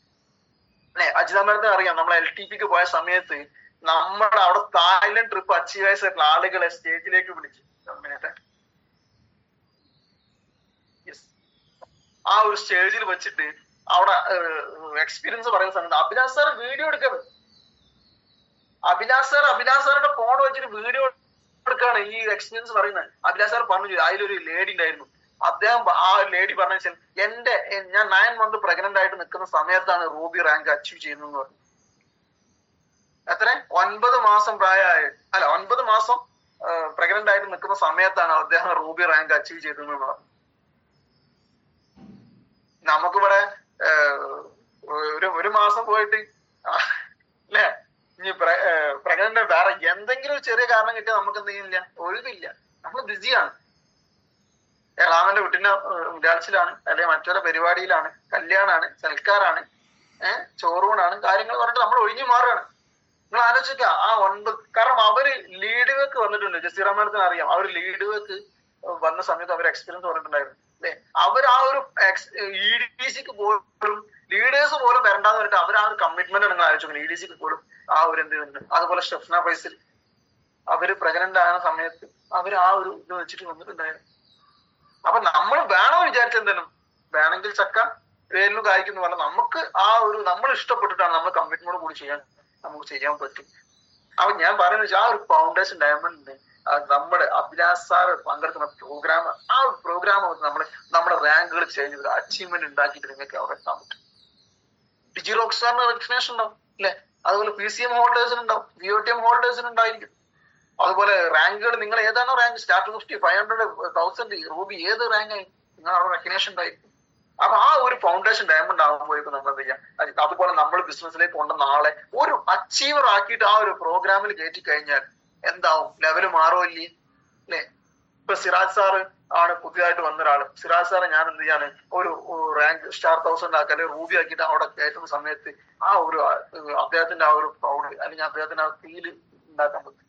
അല്ലെ. അജിത മാഡത്തിന് അറിയാം, നമ്മൾ LTPക്ക് പോയ സമയത്ത് നമ്മുടെ അവിടെ തായ്ലൻഡ് ട്രിപ്പ് അച്ചീവേഴ്സ് ആയിട്ടുള്ള ആളുകളെ സ്റ്റേജിലേക്ക് വിളിച്ചു. ആ ഒരു സ്റ്റേജിൽ വെച്ചിട്ട് അവിടെ എക്സ്പീരിയൻസ് പറയുന്ന സമയത്ത് അഭിലാഷ് സാർ വീഡിയോ എടുക്കുന്നത്. അഭിലാഷ് സാറുടെ ഫോൺ വെച്ചിട്ട് വീഡിയോ എടുക്കാണ് ഈ എക്സ്പീരിയൻസ് പറയുന്നത്. അഭിലാഷ് സാർ പറഞ്ഞു അതിലൊരു ലേഡി ഉണ്ടായിരുന്നു. അദ്ദേഹം ആ ലേഡി പറഞ്ഞ വെച്ചാൽ ഞാൻ 9 months പ്രഗ്നന്റ് ആയിട്ട് നിൽക്കുന്ന സമയത്താണ് റൂബി റാങ്ക് അച്ചീവ് ചെയ്യുന്നതെന്ന് പറഞ്ഞു. എത്ര 9 മാസം പ്രായമായ 9 മാസം പ്രഗ്നന്റ് ആയിട്ട് നിൽക്കുന്ന സമയത്താണ് അദ്ദേഹം റൂബി റാങ്ക് അച്ചീവ് ചെയ്തതെന്ന് പറഞ്ഞു. നമുക്കിവിടെ ഒരു മാസം പോയിട്ട് അല്ലെ ഇനി പ്രഗ്നന്റ് വേറെ എന്തെങ്കിലും ഒരു ചെറിയ കാരണം കിട്ടിയാൽ നമുക്ക് എന്ത് ചെയ്യുന്നില്ല, ഒഴിവില്ല, നമ്മൾ ബിസിയാണ്. ഏളാമന്റെ വീട്ടിന്റെ ഡാൻസിലാണ്, അല്ലെങ്കിൽ മറ്റൊരു പരിപാടിയിലാണ്, കല്യാണാണ്, സൽക്കാരാണ്, ചോറൂണാണ്, കാര്യങ്ങൾ പറഞ്ഞിട്ട് നമ്മൾ ഒഴിഞ്ഞു മാറുകയാണ്. നിങ്ങൾ ആലോചിക്കുക ആ 9, കാരണം അവര് ലീഡ് വേക്ക് വന്നിട്ടുണ്ട്. ജസീറ മാഡത്തിന് അറിയാം, അവർ ലീഡ് വേക്ക് വന്ന സമയത്ത് അവർ എക്സ്പീരിയൻസ് പറഞ്ഞിട്ടുണ്ടായിരുന്നു അല്ലെ. അവർ ആ ഒരു EDCക്ക് പോലും ലീഡേഴ്സ് പോലും വരണ്ടെന്ന് പറഞ്ഞിട്ട് അവർ ആ ഒരു കമ്മിറ്റ്മെന്റ് നിങ്ങൾ ആലോചിക്കുന്നത്. EDCക്ക് പോലും ആ ഒരു എന്ത് ചെയ്യുന്നുണ്ട്. അതുപോലെ ഷെഫ്ന ഫൈസൽ അവര് പ്രഗ്നന്റ് ആയ സമയത്ത് അവർ ആ ഒരു ഇത് വെച്ചിട്ട് വന്നിട്ടുണ്ടായിരുന്നു. അപ്പൊ നമ്മൾ വേണോ വിചാരിച്ചെന്തായാലും വേണമെങ്കിൽ ചക്ക വേരിലും കായ്ക്കുന്നു പറഞ്ഞാൽ നമുക്ക് ആ ഒരു നമ്മൾ ഇഷ്ടപ്പെട്ടിട്ടാണ് നമ്മൾ കമ്മിറ്റ്മെന്റ് കൂടി നമുക്ക് ചെയ്യാൻ പറ്റും. അപ്പൊ ഞാൻ പറയുന്നത് ആ ഒരു ഫൗണ്ടേഷൻ ഡയമണ്ട് നമ്മുടെ അഭിലാഷ് സാർ പങ്കെടുക്കുന്ന പ്രോഗ്രാം, ആ ഒരു പ്രോഗ്രാം നമ്മുടെ റാങ്കുകൾ ചേഞ്ച് ചെയ്ത് അച്ചീവ്മെന്റ് ഉണ്ടാക്കിയിട്ട് നിങ്ങൾക്ക് അവിടെ എത്താൻ പറ്റും. ഡിജി റോക്ക് സാറിന് റെക്കഗ്നേഷൻ ഉണ്ടാവും അല്ലെ. അതുപോലെ PCM ഹോൾഡേഴ്സിന് ഉണ്ടാവും, VOTM ഹോൾഡേഴ്സിന് ഉണ്ടായിരിക്കും. അതുപോലെ റാങ്കുകൾ നിങ്ങൾ ഏതാണോ റാങ്ക് സ്റ്റാർട്ട് 50, 500, 1000 റൂബി ഏത് റാങ്ക് ആയി നിങ്ങൾ അവിടെ റെക്കഗ്നേഷൻ ഉണ്ടായിരിക്കും. അപ്പൊ ആ ഒരു ഫൗണ്ടേഷൻ ഡയമണ്ട് ആകുമ്പോഴേക്കും നമ്മൾ എന്ത് ചെയ്യാം. അതുപോലെ നമ്മൾ ബിസിനസ്സിലേക്ക് കൊണ്ട് നാളെ ഒരു അച്ചീവർ ആക്കിയിട്ട് ആ ഒരു പ്രോഗ്രാമിൽ കയറ്റി കഴിഞ്ഞാൽ എന്താവും, ലെവല് മാറുമല്ലേ അല്ലെ. ഇപ്പൊ സിറാജ് സാറ് ആണ് പുതിയതായിട്ട് വന്ന ഒരാള്. സിറാജ് സാറ് ഞാൻ എന്ത് ചെയ്യാണ് ഒരു റാങ്ക് സ്റ്റാർ 1000 ആക്കി അല്ലെങ്കിൽ റൂബി ആക്കിയിട്ട് അവിടെ കയറ്റുന്ന സമയത്ത് ആ ഒരു അദ്ദേഹത്തിന്റെ ആ ഒരു പ്രൗഡ് അല്ലെങ്കിൽ അദ്ദേഹത്തിന്റെ ആ ഫീല് ഉണ്ടാക്കാൻ പറ്റും.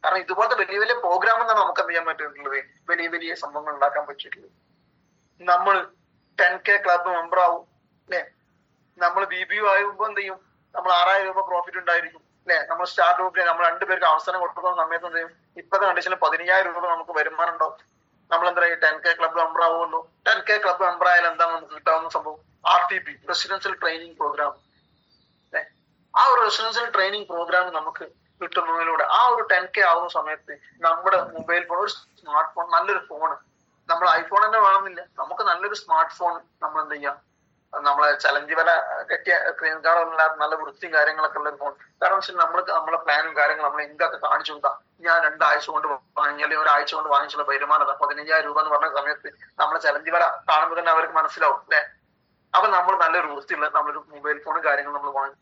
കാരണം ഇതുപോലത്തെ വലിയ വലിയ പ്രോഗ്രാം എന്നാണ് നമുക്ക് എന്ത് ചെയ്യാൻ പറ്റിയിട്ടുള്ളത്, വലിയ വലിയ സംഭവങ്ങൾ ഉണ്ടാക്കാൻ പറ്റിയിട്ടുള്ളത്. നമ്മൾ 10K ക്ലബ് മെമ്പർ ആവും അല്ലെ. നമ്മൾ BBU ആകുമ്പോ എന്ത് ചെയ്യും, നമ്മൾ 6000 രൂപ പ്രോഫിറ്റ് ഉണ്ടായിരിക്കും അല്ലെ. നമ്മൾ സ്റ്റാർട്ട് ഗ്രൂപ്പിൽ നമ്മൾ 2 പേർക്ക് അവസരം കൊടുക്കുന്ന സമയത്ത് എന്ത് ചെയ്യും, ഇപ്പോഴത്തെ കണ്ടീഷനിൽ 15000 രൂപ നമുക്ക് വരുമാനം ഉണ്ടാവും. നമ്മൾ എന്താ പറയുക 10K ക്ലബ് മെമ്പർ ആവുമല്ലോ. 10K ക്ലബ് മെമ്പർ ആയാലും എന്താണ് നമുക്ക് കിട്ടാവുന്ന സംഭവം, RTP റെസിഡൻഷ്യൽ ട്രെയിനിങ് പ്രോഗ്രാം അല്ലെ. ആ ഒരു റെസിഡൻഷ്യൽ ട്രെയിനിങ് പ്രോഗ്രാം നമുക്ക് കിട്ടുന്നതിലൂടെ ആ ഒരു 10K ആവുന്ന സമയത്ത് നമ്മുടെ മൊബൈൽ ഫോൺ, ഒരു സ്മാർട്ട് ഫോൺ, നല്ലൊരു ഫോൺ, നമ്മൾ ഐഫോൺ തന്നെ വേണമെന്നില്ല, നമുക്ക് നല്ലൊരു സ്മാർട്ട് ഫോൺ നമ്മൾ എന്ത് ചെയ്യാം, നമ്മളെ ചലഞ്ച് വില കെട്ടിയ സ്ക്രീൻ കാർഡല്ലാതെ നല്ല വൃത്തിയും കാര്യങ്ങളൊക്കെ ഉള്ള ഒരു ഫോൺ. കാരണം വെച്ചാൽ നമ്മൾക്ക് നമ്മളെ പ്ലാനും കാര്യങ്ങളും നമ്മൾ എന്തൊക്കെ കാണിച്ചു കൊടുക്കാം. ഞാൻ 2 ആഴ്ച കൊണ്ട് വാങ്ങി അല്ലെങ്കിൽ 1 ആഴ്ച കൊണ്ട് വാങ്ങിച്ചുള്ള വരുമാനത 15000 രൂപ എന്ന് പറഞ്ഞ സമയത്ത് നമ്മളെ ചലഞ്ച് വില കാണുമ്പോൾ തന്നെ അവർക്ക് മനസ്സിലാവും അല്ലെ. അപ്പൊ നമ്മൾ നല്ലൊരു വൃത്തിയുള്ള നമ്മളൊരു മൊബൈൽ ഫോണും കാര്യങ്ങളും നമ്മൾ വാങ്ങി.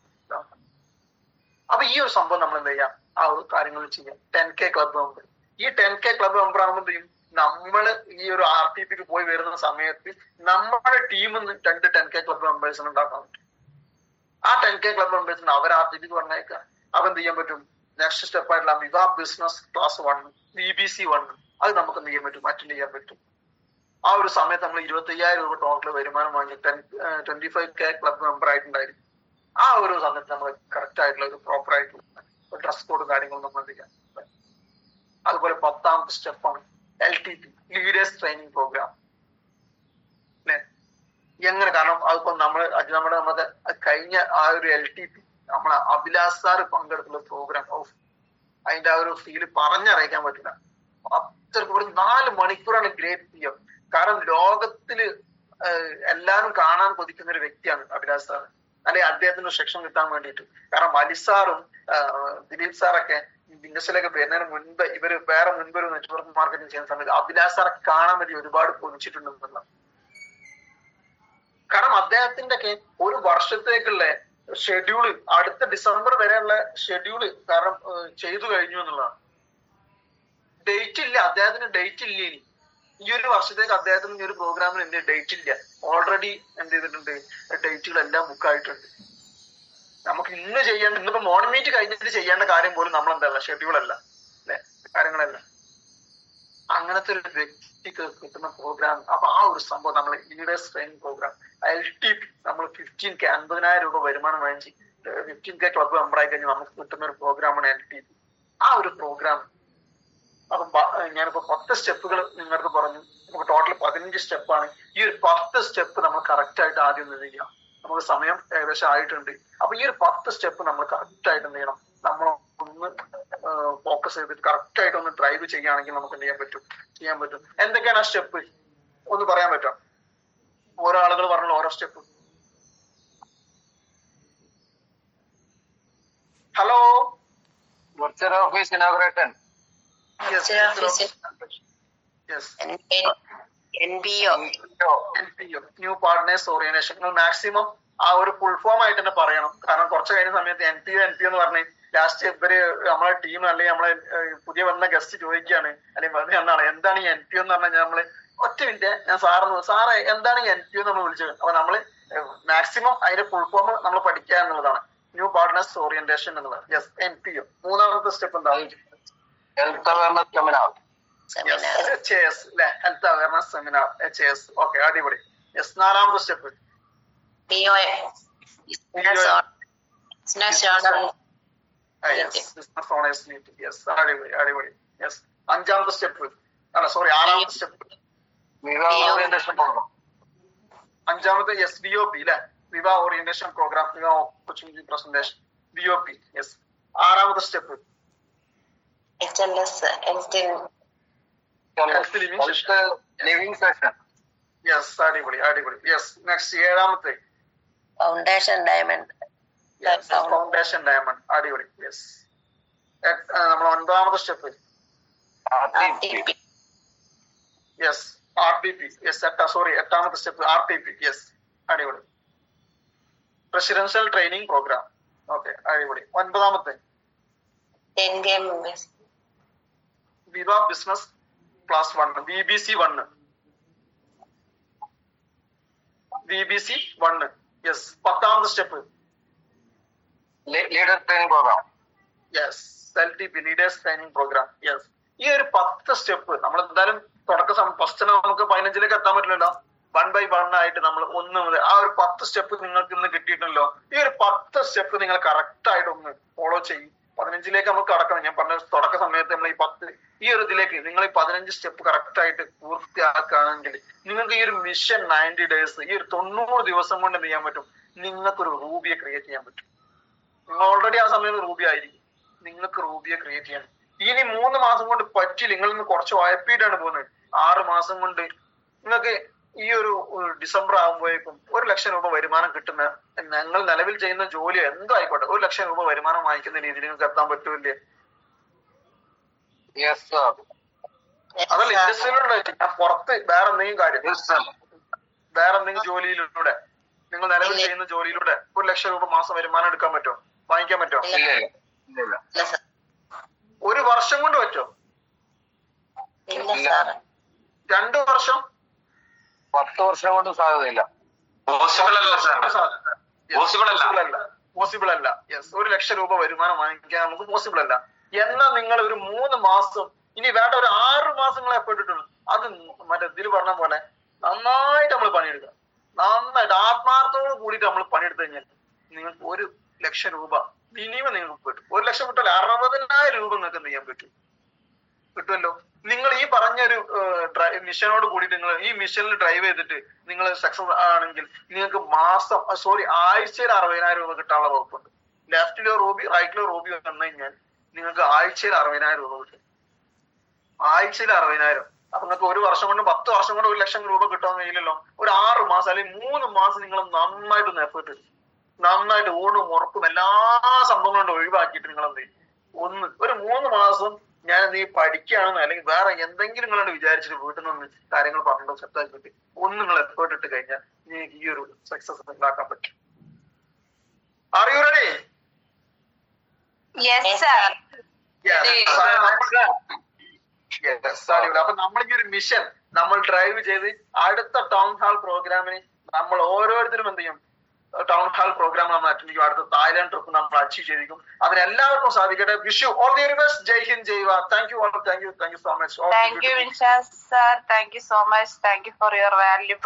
അപ്പൊ ഈ ഒരു സംഭവം നമ്മൾ എന്താ ചെയ്യാം, ആ ഒരു കാര്യങ്ങൾ ചെയ്യാം. 10K ക്ലബ് മെമ്പർ, ഈ 10K ക്ലബ് മെമ്പർ ആകുമ്പോൾ എന്ത് ചെയ്യും, നമ്മള് ഈ ഒരു RTPക്ക് പോയി വരുന്ന സമയത്ത് നമ്മുടെ ടീമിൽ നിന്ന് 2 10K ക്ലബ് മെമ്പേഴ്സിന് ഉണ്ടാക്കാൻ പറ്റും. ആ 10K ക്ലബ് മെമ്പേഴ്സിന് അവർ RTPക്ക് പറഞ്ഞേക്കാം. അപ്പൊ എന്ത് ചെയ്യാൻ പറ്റും, നെക്സ്റ്റ് സ്റ്റെപ്പ് ആയിട്ടുള്ള വിവാ ബിസിനസ് ക്ലാസ് 1, BBC 1 അത് നമുക്ക് എന്ത് ചെയ്യാൻ പറ്റും, അറ്റൻഡ് ചെയ്യാൻ പറ്റും. ആ ഒരു സമയത്ത് നമ്മൾ 25000 രൂപ ടോട്ടൽ വരുമാനം വാങ്ങി 25K ക്ലബ് മെമ്പർ ആയിട്ടുണ്ടായിരിക്കും. ആ ഒരു സമയത്ത് നമ്മൾ കറക്റ്റ് ആയിട്ടുള്ള ഒരു പ്രോപ്പർ ആയിട്ടുള്ള ഡ്രസ് കോഡ് കാര്യങ്ങൾ നമ്മൾ എന്ത് ചെയ്യാം. അതുപോലെ 10ാമത്തെ സ്റ്റെപ്പാണ് LTP ലീഡേഴ്സ് ട്രെയിനിങ് പ്രോഗ്രാം അല്ലെ. എങ്ങനെ, കാരണം അതിപ്പോ നമ്മുടെ കഴിഞ്ഞ ആ ഒരു LTP നമ്മളെ അഭിലാഷ് സാറ് പങ്കെടുത്തുള്ള പ്രോഗ്രാം, അതിന്റെ ആ ഒരു ഫീല് പറഞ്ഞറിയിക്കാൻ പറ്റില്ല. അത്രക്ക് 4 മണിക്കൂറാണ് ഗ്രേറ്റ് ചെയ്യാം. കാരണം ലോകത്തില് എല്ലാവരും കാണാൻ കൊതിക്കുന്ന ഒരു വ്യക്തിയാണ് അഭിലാഷ് സാറ്, അല്ലെങ്കിൽ അദ്ദേഹത്തിന് സെക്ഷൻ കിട്ടാൻ വേണ്ടിയിട്ട്. കാരണം വലിസാറും ദിലീപ് സാറൊക്കെ ബിസിനസ്സിലൊക്കെ വരുന്നതിന് മുൻപ് ഇവര് വേറെ മുൻപൊരു നെറ്റ്വർക്ക് മാർക്കറ്റിംഗ് ചെയ്യുന്ന സമയത്ത് അഭിലാഷ് സാറെ കാണാൻ വേണ്ടി ഒരുപാട് കൊതിച്ചിട്ടുണ്ടെന്നുള്ള. കാരണം അദ്ദേഹത്തിന്റെ ഒക്കെ ഒരു വർഷത്തേക്കുള്ള ഷെഡ്യൂള് അടുത്ത ഡിസംബർ വരെയുള്ള ഷെഡ്യൂള് കാരണം ചെയ്തു കഴിഞ്ഞു എന്നുള്ളതാണ്. ഡേറ്റ് ഇല്ല, അദ്ദേഹത്തിന് ഡേറ്റ് ഇല്ല. ഇനി ഈ ഒരു വർഷത്തേക്ക് അദ്ദേഹത്തിന് ഈ ഒരു പ്രോഗ്രാമിന് എന്ത് ഡേറ്റ് ഇല്ല. ഓൾറെഡി എന്ത് ചെയ്തിട്ടുണ്ട്, ഡേറ്റുകളെല്ലാം ബുക്കായിട്ടുണ്ട്. നമുക്ക് ഇന്ന് ചെയ്യേണ്ട, ഇന്നിപ്പോ മോർണിംഗ് മീറ്റ് കഴിഞ്ഞിട്ട് ചെയ്യേണ്ട കാര്യം പോലും നമ്മൾ എന്തല്ല ഷെഡ്യൂളല്ല അല്ലെ, കാര്യങ്ങളല്ല. അങ്ങനത്തെ ഒരു വ്യക്തിക്ക് കിട്ടുന്ന പ്രോഗ്രാം. അപ്പൊ ആ ഒരു സംഭവം നമ്മൾ ലീഡേഴ്സ് ട്രെയിനിങ് പ്രോഗ്രാം LTP നമ്മൾ 15K 50000 രൂപ വരുമാനം വാങ്ങിച്ച് 15K ക്ലബ് മെമ്പർ ആയി കഴിഞ്ഞാൽ നമുക്ക് കിട്ടുന്ന ഒരു പ്രോഗ്രാമാണ് LTP. ആ ഒരു പ്രോഗ്രാം അപ്പൊ ഞാനിപ്പോ 10 സ്റ്റെപ്പുകൾ നിങ്ങൾക്ക് പറഞ്ഞു. നമുക്ക് ടോട്ടൽ 15 സ്റ്റെപ്പാണ്. ഈ ഒരു 10 സ്റ്റെപ്പ് നമ്മൾ കറക്റ്റ് ആയിട്ട് ആദ്യം എന്ത് ചെയ്യാം, നമുക്ക് സമയം ഏകദേശം ആയിട്ടുണ്ട്. അപ്പൊ ഈ ഒരു 10 സ്റ്റെപ്പ് നമ്മൾ കറക്റ്റ് ആയിട്ട് എന്ത് ചെയ്യണം, നമ്മൾ ഒന്ന് ഫോക്കസ് ചെയ്ത് കറക്റ്റ് ആയിട്ട് ഒന്ന് ഡ്രൈവ് ചെയ്യുകയാണെങ്കിൽ നമുക്ക് എന്ത് ചെയ്യാൻ പറ്റും. എന്തൊക്കെയാണ് ആ സ്റ്റെപ്പ് ഒന്ന് പറയാൻ പറ്റും? ഓരോ ആളുകൾ പറഞ്ഞ ഓരോ step. Hello, virtual office inauguration. New partners orientation. നിങ്ങൾ മാക്സിമം ആ ഒരു ഫുൾ ഫോം ആയിട്ട് തന്നെ പറയണം. കാരണം കുറച്ച് കഴിഞ്ഞ സമയത്ത് NPO എന്ന് പറഞ്ഞ് ലാസ്റ്റ് ഇവര് നമ്മളെ ടീം അല്ലെങ്കിൽ നമ്മളെ പുതിയ വന്ന ഗസ്റ്റ് ചോദിക്കുകയാണ്, അല്ലെങ്കിൽ വെറുതെ എന്നാണ് എന്താണ് ഈ NPO എന്ന് പറഞ്ഞാൽ നമ്മള് ഒറ്റ മിനിറ്റ് ഞാൻ സാറേ എന്താണ് ഈ NPO നമ്മൾ വിളിച്ചത്. അപ്പൊ നമ്മള് മാക്സിമം അതിന്റെ ഫുൾ ഫോം നമ്മൾ പഠിക്കുക എന്നുള്ളതാണ്. ന്യൂ പാർട്ട്നേഴ്സ് ഓറിയന്റേഷൻ എന്നുള്ളത്. Yes, NPO. മൂന്നാമത്തെ സ്റ്റെപ്പ് എന്താണ്? Health awareness seminar. HAS അല്ലെ, health awareness seminar, HAS. Okay, അടിപൊളി. യെസ്, നാലാമത്തെ സ്റ്റെപ്പ് അടിപൊളി. യെസ്, അഞ്ചാമത്തെ സ്റ്റെപ്പ് ആറാമത്തെ സ്റ്റെപ്പ് ഓറിയന്റേഷൻ പ്രോഗ്രാം. അഞ്ചാമത്തെ VOP അല്ലെ, വിവ ഓറിയന്റേഷൻ പ്രോഗ്രാം, വിവ ഓപ്പർച്യൂണിറ്റി പ്രസന്റേഷൻ, VOP. യെസ്, ആറാമത്തെ സ്റ്റെപ്പ് ലിവിംഗ് സെഷൻ. യെസ്, അടിപൊളി. യെസ്, നെക്സ്റ്റ് ഏഴാമത്തെ ഫൗണ്ടേഷൻ ഡയമണ്ട്. അടിപൊളി. യെസ്, നമ്മൾ ഒൻപതാമത്തെ സ്റ്റെപ്പ് യെസ്, RTP. യെസ്, എട്ടാമത്തെ സ്റ്റെപ്പ് RTP. യെസ്, അടിപൊളി. Residential training program. ഓക്കെ, അടിപൊളി. ഒൻപതാമത്തെ viva business class 1, VBC 1. Yes, പത്താമത്തെ step leader training program. Yes, LTP, leaders training program. Yes, ഈ ഒരു 10 സ്റ്റെപ്പ് നമ്മൾ എന്തായാലും ഫസ്റ്റ് നമുക്ക് 15ലേക്ക് എത്താൻ പറ്റില്ലല്ലോ. 1 by 1 ആയിട്ട് നമ്മൾ 1 മുതൽ ആ ഒരു 10 സ്റ്റെപ്പ് നിങ്ങൾക്ക് ഇന്ന് കിട്ടിയിട്ടുണ്ടല്ലോ. ഈ ഒരു 10 സ്റ്റെപ്പ് നിങ്ങൾ കറക്റ്റ് ആയിട്ട് ഒന്ന് ഫോളോ ചെയ്യും. 15ലേക്ക് നമുക്ക് കടക്കണം. ഞാൻ പറഞ്ഞ തുടക്ക സമയത്ത് നമ്മൾ ഈ ഒരു ഇതിലേക്ക് നിങ്ങൾ ഈ 15 സ്റ്റെപ്പ് കറക്റ്റ് ആയിട്ട് പൂർത്തിയാക്കുകയാണെങ്കിൽ നിങ്ങൾക്ക് ഈ ഒരു മിഷൻ 90 ഡേയ്സ്, ഈ ഒരു 90 ദിവസം കൊണ്ട് എന്ത് ചെയ്യാൻ പറ്റും, നിങ്ങൾക്കൊരു റൂബിയെ ക്രിയേറ്റ് ചെയ്യാൻ പറ്റും. നിങ്ങൾ ഓൾറെഡി ആ സമയത്ത് റൂബി ആയിരിക്കും. നിങ്ങൾക്ക് റൂബിയെ ക്രിയേറ്റ് ചെയ്യാൻ ഇനി 3 മാസം കൊണ്ട് പറ്റില്ല. നിങ്ങൾ ഇന്ന് കുറച്ച് വായ്പയിട്ടാണ് പോകുന്നത്. 6 മാസം കൊണ്ട് നിങ്ങൾക്ക് ഈ ഒരു ഡിസംബർ ആകുമ്പോഴേക്കും 1 ലക്ഷം രൂപ വരുമാനം കിട്ടുന്ന, ഞങ്ങൾ നിലവിൽ ചെയ്യുന്ന ജോലി എന്തോ ആയിക്കോട്ടെ, 1 ലക്ഷം രൂപ വരുമാനം വാങ്ങിക്കുന്ന രീതിയിൽ നിങ്ങൾക്ക് എത്താൻ പറ്റൂല്ലേ? അതല്ല ഇൻഡസ്ട്രിയിലൂടെ, പുറത്ത് വേറെ എന്തെങ്കിലും കാര്യം, വേറെ എന്തെങ്കിലും ജോലിയിലൂടെ, നിങ്ങൾ നിലവിൽ ചെയ്യുന്ന ജോലിയിലൂടെ 1 ലക്ഷം രൂപ മാസം വരുമാനം എടുക്കാൻ പറ്റുമോ, വാങ്ങിക്കാൻ പറ്റുമോ? 1 വർഷം കൊണ്ട് പറ്റുമോ? 2 വർഷം, 10 വർഷം കൊണ്ട് സാധ്യതയില്ല. പോസിബിൾ അല്ല. യെസ്, 1 ലക്ഷം രൂപ വരുമാനം വാങ്ങിക്കാൻ നമുക്ക് പോസിബിൾ അല്ല. എന്നാൽ നിങ്ങൾ ഒരു 3 മാസം, ഇനി വേണ്ട ഒരു 6 മാസങ്ങൾ എഫേർട്ട് ഇട്ടുള്ളൂ. അത് മറ്റേ ഇതിൽ പറഞ്ഞ പോലെ നന്നായിട്ട് നമ്മൾ പണിയെടുക്കുക. നന്നായിട്ട് ആത്മാർത്ഥത്തോട് കൂടിയിട്ട് നമ്മൾ പണിയെടുത്തു കഴിഞ്ഞാൽ നിങ്ങൾക്ക് 1 ലക്ഷം രൂപ മിനിമം നിങ്ങൾക്ക് കിട്ടും. 1 ലക്ഷം കിട്ടില്ല, 60,000 രൂപ നിങ്ങൾക്ക് എന്ത് ചെയ്യാൻ പറ്റും, കിട്ടുമല്ലോ. നിങ്ങൾ ഈ പറഞ്ഞൊരു മിഷനോട് കൂടി നിങ്ങൾ ഈ മിഷനിൽ ഡ്രൈവ് ചെയ്തിട്ട് നിങ്ങൾ സക്സസ് ആണെങ്കിൽ നിങ്ങൾക്ക് ആഴ്ചയിൽ 60,000 രൂപ കിട്ടാനുള്ള വകുപ്പുണ്ട്. ലെഫ്റ്റിലോ റൂബി റൈറ്റിലോ റൂബി വന്നു കഴിഞ്ഞാൽ നിങ്ങൾക്ക് ആഴ്ചയിൽ 60,000 രൂപ കിട്ടും. ആഴ്ചയിൽ 60,000. അപ്പൊ നിങ്ങൾക്ക് 1 വർഷം കൊണ്ട് 10 വർഷം കൊണ്ട് 1 ലക്ഷം രൂപ കിട്ടാൻ കഴിയില്ലല്ലോ. ഒരു 6 മാസം അല്ലെങ്കിൽ 3 മാസം നിങ്ങൾ നന്നായിട്ടൊന്ന് എഫേർട്ട് എടുക്കും. നന്നായിട്ട് ഊണും ഉറപ്പും എല്ലാ സംഭവങ്ങളും കൊണ്ട് ഒഴിവാക്കിയിട്ട് നിങ്ങൾ എന്ത് ചെയ്യും, ഒരു 3 മാസം ഞാൻ നീ പഠിക്കുകയാണെന്ന് അല്ലെങ്കിൽ വേറെ എന്തെങ്കിലും നിങ്ങളോട് വിചാരിച്ചിട്ട് വീട്ടിൽ നിന്ന് കാര്യങ്ങൾ പറഞ്ഞിട്ടോ സെറ്റാക്കിയിട്ട് നിങ്ങൾ എഫേർട്ട് ഇട്ട് കഴിഞ്ഞാൽ നിങ്ങൾക്ക് ഈ ഒരു സക്സസ് ഉണ്ടാക്കാൻ പറ്റും. Are you ready? Yes, sir. അപ്പൊ നമ്മൾ ഈ ഒരു മിഷൻ നമ്മൾ ഡ്രൈവ് ചെയ്ത് അടുത്ത ടൗൺ ഹാൾ പ്രോഗ്രാമിന് നമ്മൾ ഓരോരുത്തരും എന്ത് ചെയ്യും, ടൗൺ ഹാൾ പ്രോഗ്രാം നമ്മൾ അറ്റൻഡ് ചെയ്യും. അടുത്ത തായ്ലാൻഡ് ട്രിപ്പ് നമ്മൾ അച്ചീവ് ചെയ്തിരിക്കും. അതിന് എല്ലാവർക്കും സാധിക്കട്ടെ. Wish you all the very best. Jai Hind, ജയ് വാ. Thank you so much. Thank you, Vinsha sir. Thank you so much. Thank you for your valuable